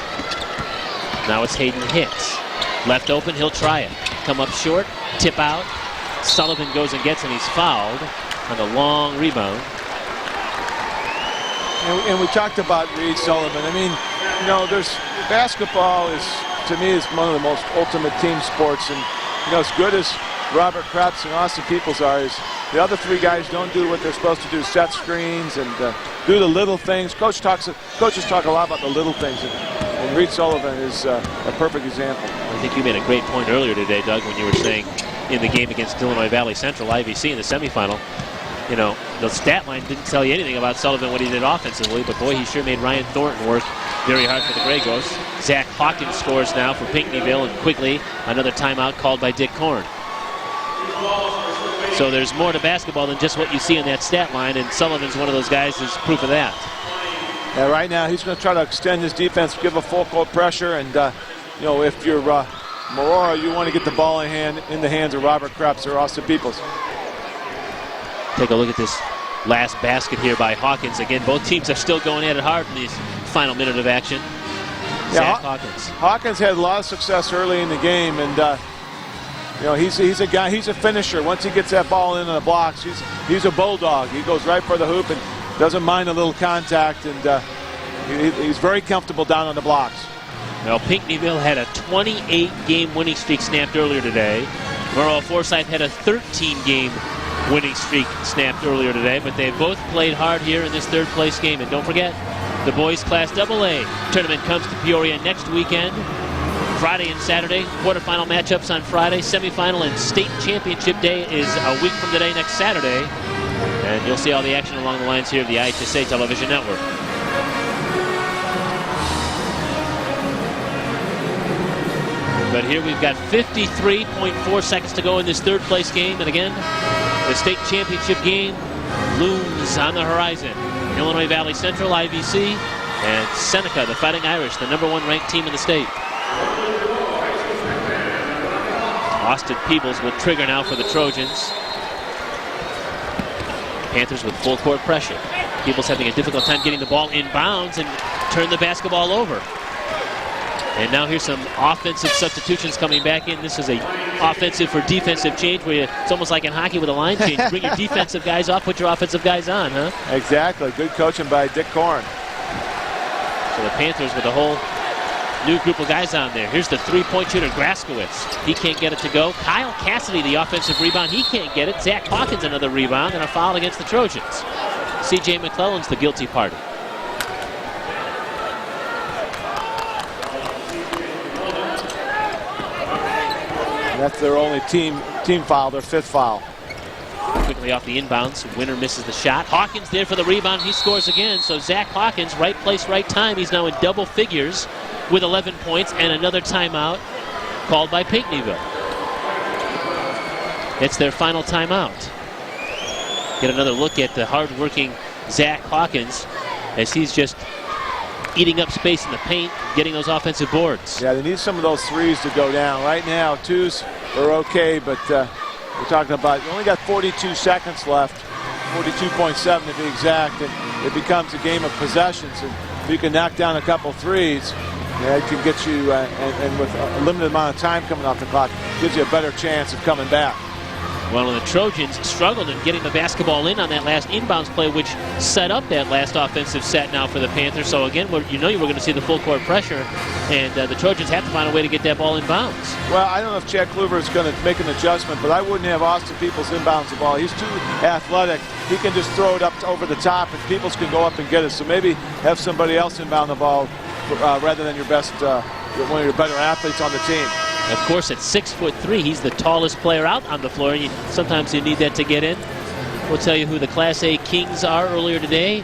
Now it's Hayden Hicks. Left open, he'll try it. Come up short, tip out. Sullivan goes and gets, and he's fouled on the long rebound. And we talked about Reed Sullivan. I mean, there's basketball to me is one of the most ultimate team sports, and as good as Robert Krebs and Austin Peebles are, the other three guys don't do what they're supposed to do, set screens and do the little things. Coaches talk a lot about the little things, and Reed Sullivan is a perfect example. I think you made a great point earlier today, Doug, when you were saying in the game against Illinois Valley Central, IVC in the semifinal, the stat line didn't tell you anything about Sullivan, what he did offensively, but boy, he sure made Ryan Thornton work very hard for the Grey Ghosts. Zach Hawkins scores now for Pinckneyville, and quickly another timeout called by Dick Korn. So there's more to basketball than just what you see in that stat line, and Sullivan's one of those guys who's proof of that. Yeah, right now he's going to try to extend his defense, give a full court pressure, and if you're Maroa, you want to get the ball in the hands of Robert Krebs or Austin Peebles. Take a look at this last basket here by Hawkins. Again, both teams are still going at it hard in these final minute of action. Yeah, Zach Hawkins. Hawkins had a lot of success early in the game, and he's a guy. He's a finisher. Once he gets that ball in the blocks, he's a bulldog. He goes right for the hoop and doesn't mind a little contact, and he's very comfortable down on the blocks. Now, Pinckneyville had a 28-game winning streak snapped earlier today. Maroa-Forsyth had a 13-game winning streak snapped earlier today, but they both played hard here in this third-place game. And don't forget, the boys Class AA tournament comes to Peoria next weekend. Friday and Saturday, quarterfinal matchups on Friday. Semifinal and state championship day is a week from today, next Saturday. And you'll see all the action along the lines here of the IHSA television network. But here we've got 53.4 seconds to go in this third-place game. And again, the state championship game looms on the horizon. Illinois Valley Central, IVC, and Seneca, the Fighting Irish, the #1 ranked team in the state. Austin Peebles will trigger now for the Trojans. Panthers with full court pressure. Peebles having a difficult time getting the ball inbounds and turn the basketball over. And now here's some offensive substitutions coming back in. This is a offensive for defensive change where it's almost like in hockey with a line change. Bring your defensive guys off, put your offensive guys on, huh? Exactly. Good coaching by Dick Korn. So the Panthers with a whole new group of guys on there. Here's the three-point shooter, Graskowitz. He can't get it to go. Kyle Cassidy, the offensive rebound. He can't get it. Zach Hawkins, another rebound, and a foul against the Trojans. C.J. McClellan's the guilty party. That's their only team foul, their 5th foul. Quickly off the inbounds. Winner misses the shot. Hawkins there for the rebound. He scores again. So Zach Hawkins, right place, right time. He's now in double figures with 11 points and another timeout called by Pinckneyville. It's their final timeout. Get another look at the hard-working Zach Hawkins as he's just eating up space in the paint, getting those offensive boards. Yeah, they need some of those threes to go down. Right now, 2s are okay, but we're talking about, you only got 42 seconds left, 42.7 to be exact, and it becomes a game of possessions. And if you can knock down a couple threes, yeah, it can get you, and with a limited amount of time coming off the clock, gives you a better chance of coming back. Well, the Trojans struggled in getting the basketball in on that last inbounds play, which set up that last offensive set now for the Panthers. So again, you know you were going to see the full court pressure, and the Trojans have to find a way to get that ball inbounds. Well, I don't know if Chad Kluver is going to make an adjustment, but I wouldn't have Austin Peebles inbounds the ball. He's too athletic. He can just throw it up over the top, and Peebles can go up and get it. So maybe have somebody else inbound the ball rather than your best, one of your better athletes on the team. Of course, at 6'3", he's the tallest player out on the floor. Sometimes you need that to get in. We'll tell you who the Class A Kings are earlier today.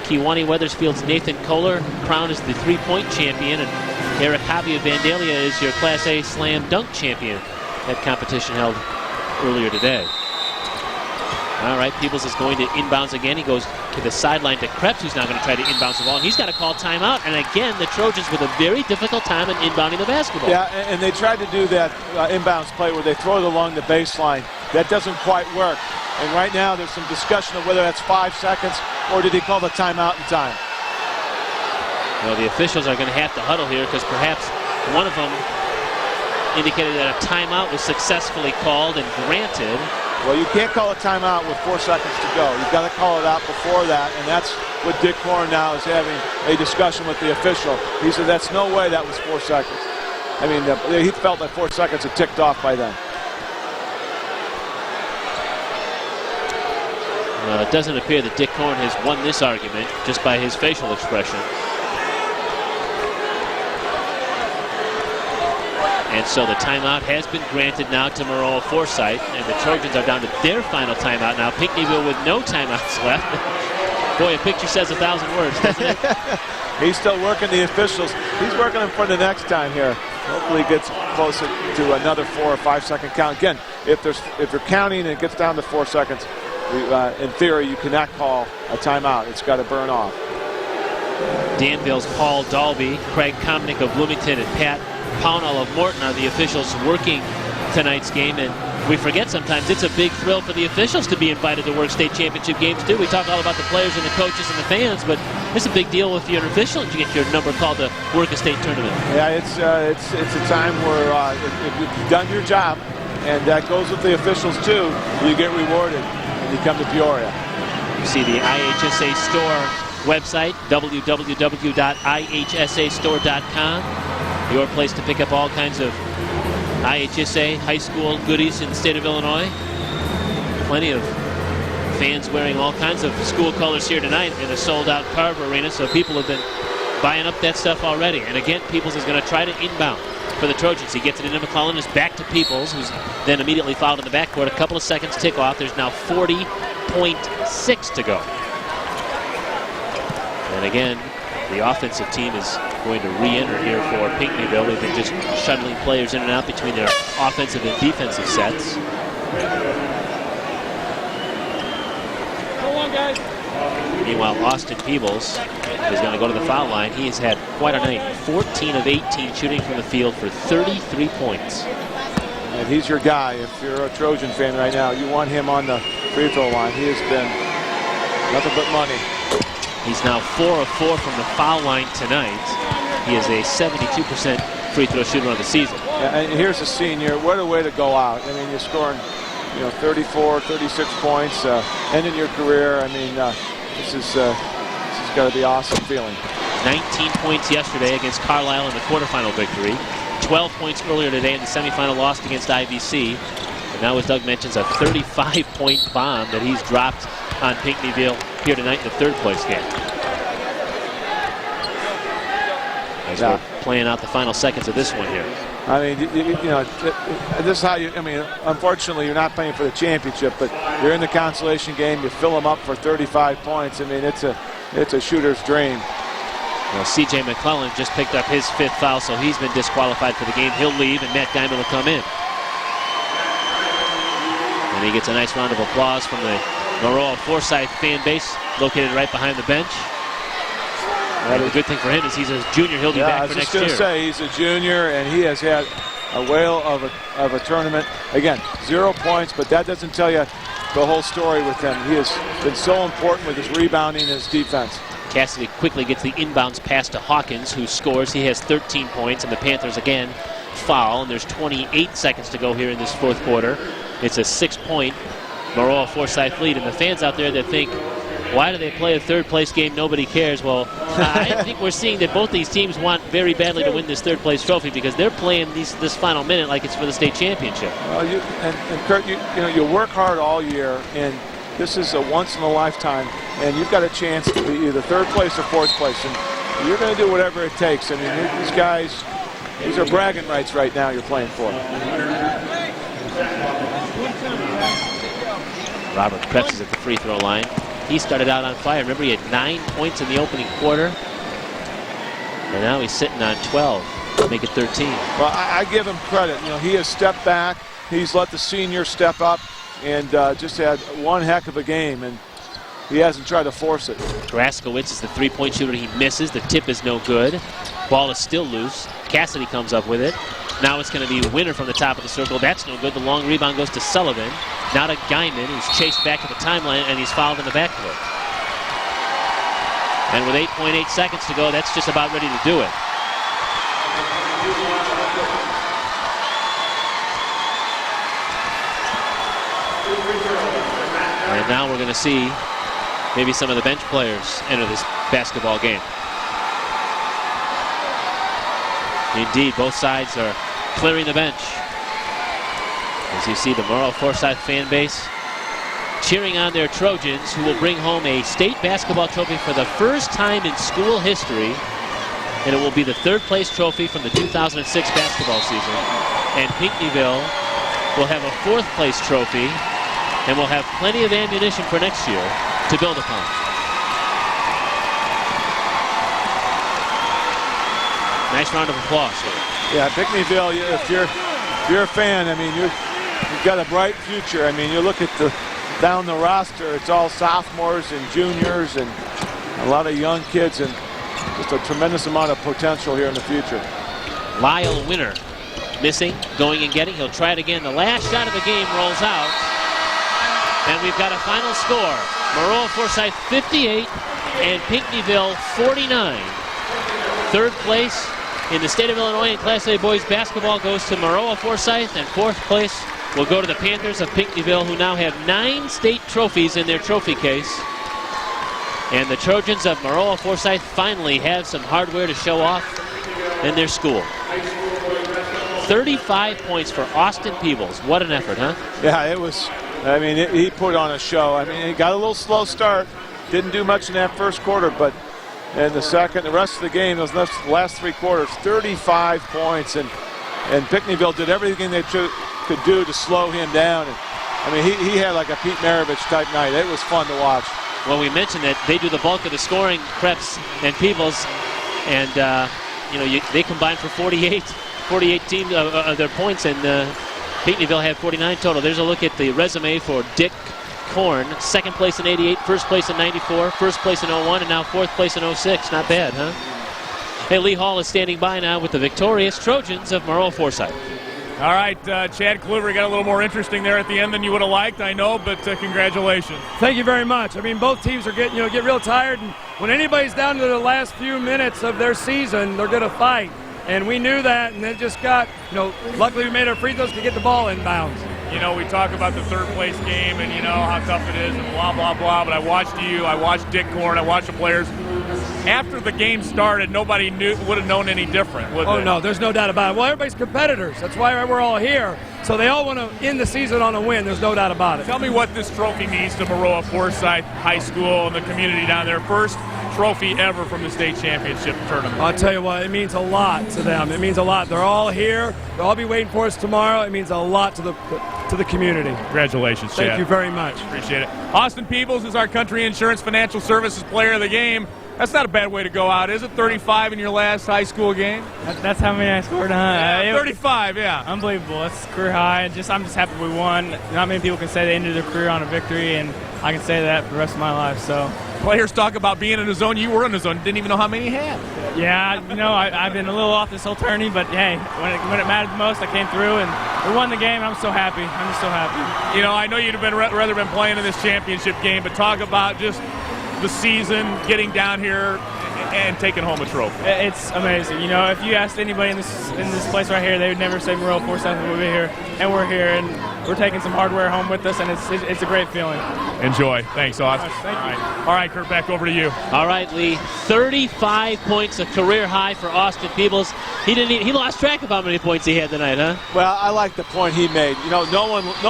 Kewanee Weathersfield's Nathan Kohler crowned as the three-point champion, and Eric Hobby of Vandalia is your Class A Slam Dunk champion. That competition held earlier today. All right, Peebles is going to inbounds again. He goes to the sideline to Krebs, who's now going to try to inbounds the ball. And he's got to call timeout. And again, the Trojans with a very difficult time in inbounding the basketball. Yeah, and they tried to do that inbounds play where they throw it along the baseline. That doesn't quite work. And right now, there's some discussion of whether that's 5 seconds or did he call the timeout in time. Well, the officials are going to have to huddle here because perhaps one of them indicated that a timeout was successfully called and granted. Well, you can't call a timeout with 4 seconds to go. You've got to call it out before that, and that's what Dick Korn now is having a discussion with the official. He said that's no way that was 4 seconds. I mean, he felt that 4 seconds had ticked off by then. It doesn't appear that Dick Korn has won this argument just by his facial expression. And so the timeout has been granted now to Maroa-Forsyth, and the Trojans are down to their final timeout now. Pinckneyville with no timeouts left. Boy, a picture says 1,000 words, doesn't it? He's still working the officials. He's working them for the next time here. Hopefully he gets closer to another 4 or 5 second count. Again, if you're counting and it gets down to 4 seconds, in theory, you cannot call a timeout. It's got to burn off. Danville's Paul Dalby, Craig Komnick of Bloomington, and Pat Pownell of Morton are the officials working tonight's game. And we forget sometimes it's a big thrill for the officials to be invited to work state championship games too. We talk all about the players and the coaches and the fans, but it's a big deal if you're an official and you get your number called to work a state tournament. Yeah, it's a time where if you've done your job, and that goes with the officials too, you get rewarded when you come to Peoria. You see the IHSA store website, www.ihsastore.com. Your place to pick up all kinds of IHSA high school goodies in the state of Illinois. Plenty of fans wearing all kinds of school colors here tonight in a sold-out Carver Arena, so people have been buying up that stuff already. And again, Peebles is going to try to inbound for the Trojans. He gets it into McClellan, is back to Peebles, who's then immediately fouled in the backcourt. A couple of seconds tick off. There's now 40.6 to go. And again, the offensive team is going to re-enter here for Pinckneyville. They've been just shuttling players in and out between their offensive and defensive sets. Go on, guys. Meanwhile, Austin Peebles is going to go to the foul line. He has had quite a night. 14 of 18 shooting from the field for 33 points. And he's your guy. If you're a Trojan fan right now, you want him on the free throw line. He has been nothing but money. He's now 4 of 4 from the foul line tonight. He is a 72% free throw shooter on the season. Yeah, and here's a senior. What a way to go out. I mean, you're scoring, 34, 36 points, ending your career. I mean, this is got to be awesome feeling. 19 points yesterday against Carlisle in the quarterfinal victory. 12 points earlier today in the semifinal loss against IVC. And now, as Doug mentions, a 35-point bomb that he's dropped on Pinckneyville here tonight in the third-place game. As we're playing out the final seconds of this one here. I mean, this is how you, unfortunately, you're not playing for the championship, but you're in the consolation game. You fill them up for 35 points. I mean, it's a shooter's dream. Well, C.J. McClellan just picked up his 5th foul, so he's been disqualified for the game. He'll leave, and Matt Guyman will come in. And he gets a nice round of applause from the Maroa-Forsyth fan base located right behind the bench. And the good thing for him is he's a junior. He'll be back for next year. I was just going to say, he's a junior, and he has had a whale of a tournament. Again, 0 points, but that doesn't tell you the whole story with him. He has been so important with his rebounding and his defense. Cassidy quickly gets the inbounds pass to Hawkins, who scores. He has 13 points, and the Panthers again foul, and there's 28 seconds to go here in this fourth quarter. It's a 6-point Maroa-Forsyth lead, and the fans out there that think, why do they play a third-place game? Nobody cares. Well, I think we're seeing that both these teams want very badly to win this third-place trophy because they're playing this final minute like it's for the state championship. Well, and Kurt, you work hard all year, and this is a once-in-a-lifetime, and you've got a chance to be either third place or fourth place, and you're going to do whatever it takes. I mean, these guys, these are bragging rights right now you're playing for. Robert Krebs is at the free throw line. He started out on fire. Remember, he had 9 points in the opening quarter, and now he's sitting on 12. Make it 13. Well, I give him credit. He has stepped back. He's let the senior step up and just had one heck of a game, and he hasn't tried to force it. Graskowitz is the three-point shooter. He misses. The tip is no good. Ball is still loose. Cassidy comes up with it. Now it's going to be Winner from the top of the circle. That's no good. The long rebound goes to Sullivan. Now to Guyman, who's chased back to the timeline, and he's fouled in the backcourt. And with 8.8 seconds to go, that's just about ready to do it. And now we're going to see maybe some of the bench players enter this basketball game. Indeed, both sides are clearing the bench. As you see the Maroa-Forsyth fan base cheering on their Trojans, who will bring home a state basketball trophy for the first time in school history. And it will be the third-place trophy from the 2006 basketball season. And Pinckneyville will have a fourth-place trophy, and will have plenty of ammunition for next year to build upon. Nice round of applause here. Yeah, Pinckneyville, if you're a fan, I mean, you've got a bright future. I mean, you look at down the roster, it's all sophomores and juniors and a lot of young kids, and just a tremendous amount of potential here in the future. Lyle Winner missing, going and getting. He'll try it again. The last shot of the game rolls out. And we've got a final score. Maroa-Forsyth 58 and Pinckneyville 49. Third place in the state of Illinois in Class A boys basketball goes to Maroa-Forsyth, and fourth place will go to the Panthers of Pinckneyville, who now have 9 state trophies in their trophy case. And the Trojans of Maroa-Forsyth finally have some hardware to show off in their school. 35 points for Austin Peebles. What an effort, huh? Yeah, it was. I mean, he put on a show. I mean, he got a little slow start. Didn't do much in that first quarter, but in the second, the rest of the game, those last 3 quarters, 35 points. And Pinckneyville did everything they could do to slow him down. And, I mean, he had like a Pete Maravich type night. It was fun to watch. Well, we mentioned that they do the bulk of the scoring, Krebs and Peebles. And they combined for 48 teams of their points, and Pinckneyville had 49 total. There's a look at the resume for Dick Korn. Second place in 88, first place in 94, first place in 01, and now fourth place in 06. Not bad, huh? Hey, Lee Hall is standing by now with the victorious Trojans of Maroa-Forsyth. All right, Chad Kluver, got a little more interesting there at the end than you would have liked, I know, but congratulations. Thank you very much. I mean, both teams are get real tired, and when anybody's down to the last few minutes of their season, they're going to fight. And we knew that, and it just got, luckily we made our free throws to get the ball inbounds. We talk about the third place game and how tough it is and blah, blah, blah, but I watched Dick Korn, I watched the players. After the game started, nobody would have known any different, would they? No, there's no doubt about it. Well, everybody's competitors. That's why we're all here. So they all want to end the season on a win. There's no doubt about it. Tell me what this trophy means to Maroa-Forsyth High School and the community down there. First trophy ever from the state championship tournament. I'll tell you what, it means a lot to them. It means a lot. They're all here. They'll all be waiting for us tomorrow. It means a lot to the community. Congratulations, Chad. Thank you very much. Appreciate it. Austin Peebles is our Country Insurance Financial Services Player of the Game. That's not a bad way to go out, is it? 35 in your last high school game? That's how many I scored, huh? 35, yeah. Unbelievable. That's career high. I'm just happy we won. Not many people can say they ended their career on a victory, and I can say that for the rest of my life. So players talk about being in the zone. You were in the zone. Didn't even know how many you had. Yeah, I've been a little off this whole tourney, but hey, when it mattered the most, I came through and we won the game. I'm so happy. I'm just so happy. I know you'd have rather been playing in this championship game, but talk about just the season, getting down here and taking home a trophy. It's amazing. If you asked anybody in this place right here, they would never say Maroa-Forsyth would be here, and we're here, and we're taking some hardware home with us, and it's a great feeling. Enjoy. Thanks, Austin. Thank you. All right, Kurt, back over to you. All right, Lee. 35 points, a career high for Austin Peebles. He lost track of how many points he had tonight, huh? Well, I like the point he made. No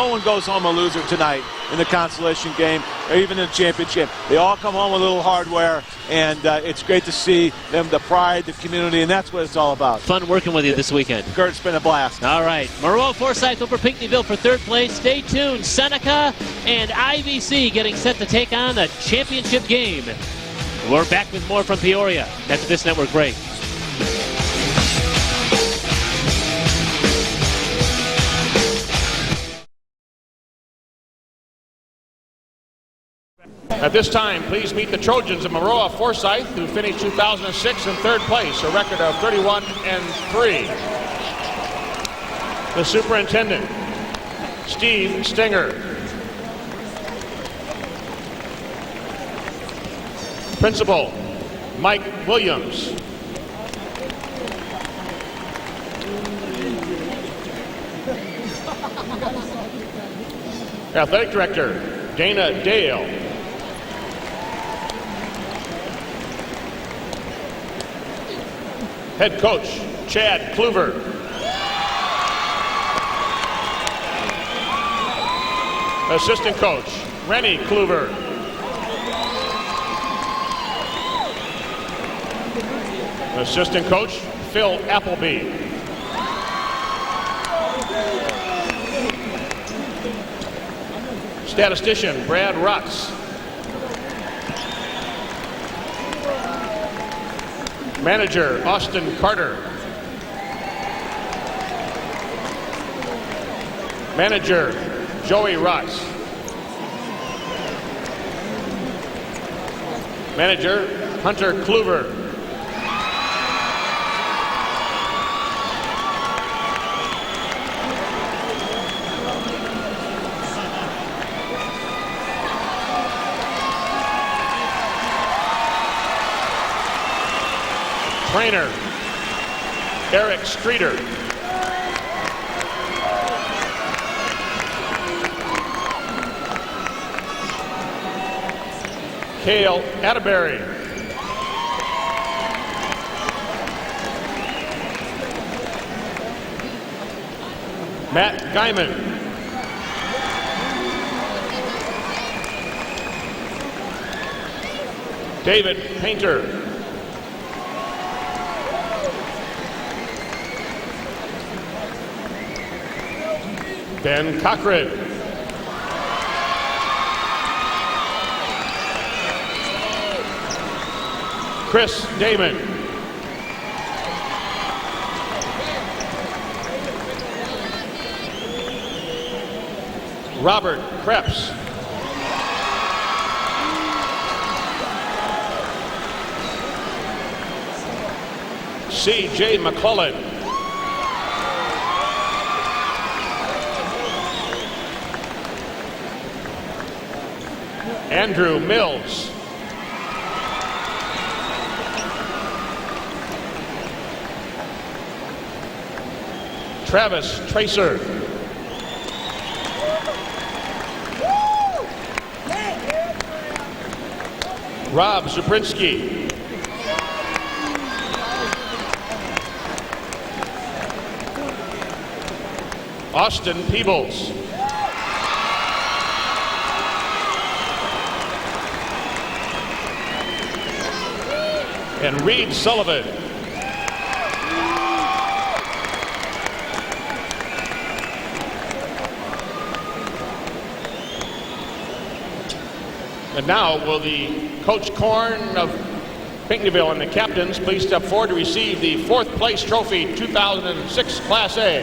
one goes home a loser tonight in the consolation game or even in the championship. They all come home with a little hardware, and it's great to see them, the pride, the community, and that's what it's all about. Fun working with you this weekend. Kurt, it's been a blast. All right. Maroa-Forsyth over Pinckneyville for third place. Stay tuned. Seneca and IVC getting set to take on the championship game. We're back with more from Peoria after this network break. At this time, please meet the Trojans of Maroa-Forsyth, who finished 2006 in third place, a record of 31-3. The superintendent, Steve Stinger. Principal, Mike Williams. Athletic Director, Dana Dale. Head Coach, Chad Kluver. Assistant Coach, Rennie Kluver. Assistant Coach, Phil Appleby. Statistician, Brad Rutz. Manager, Austin Carter. Manager, Joey Rutz. Manager, Hunter Kluver. Trainer, Eric Streeter. Cale Atterbury. Matt Guyman. David Painter. Ben Cochran. Chris Damon. Robert Krebs. C.J. McClellan. Andrew Mills. Travis Tracer. Rob Zabrinsky. Austin Peebles. And Reed Sullivan. And now will the Coach Korn of Pinckneyville and the captains please step forward to receive the 4th place trophy 2006 Class A.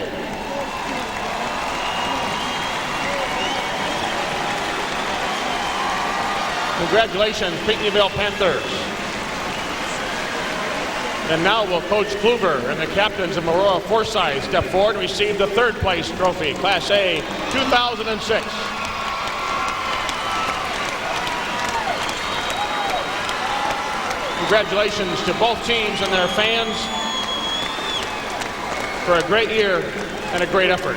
Congratulations, Pinckneyville Panthers. And now will Coach Kluber and the captains of Maroa-Forsyth step forward and receive the 3rd place trophy, Class A 2006. Congratulations to both teams and their fans for a great year and a great effort.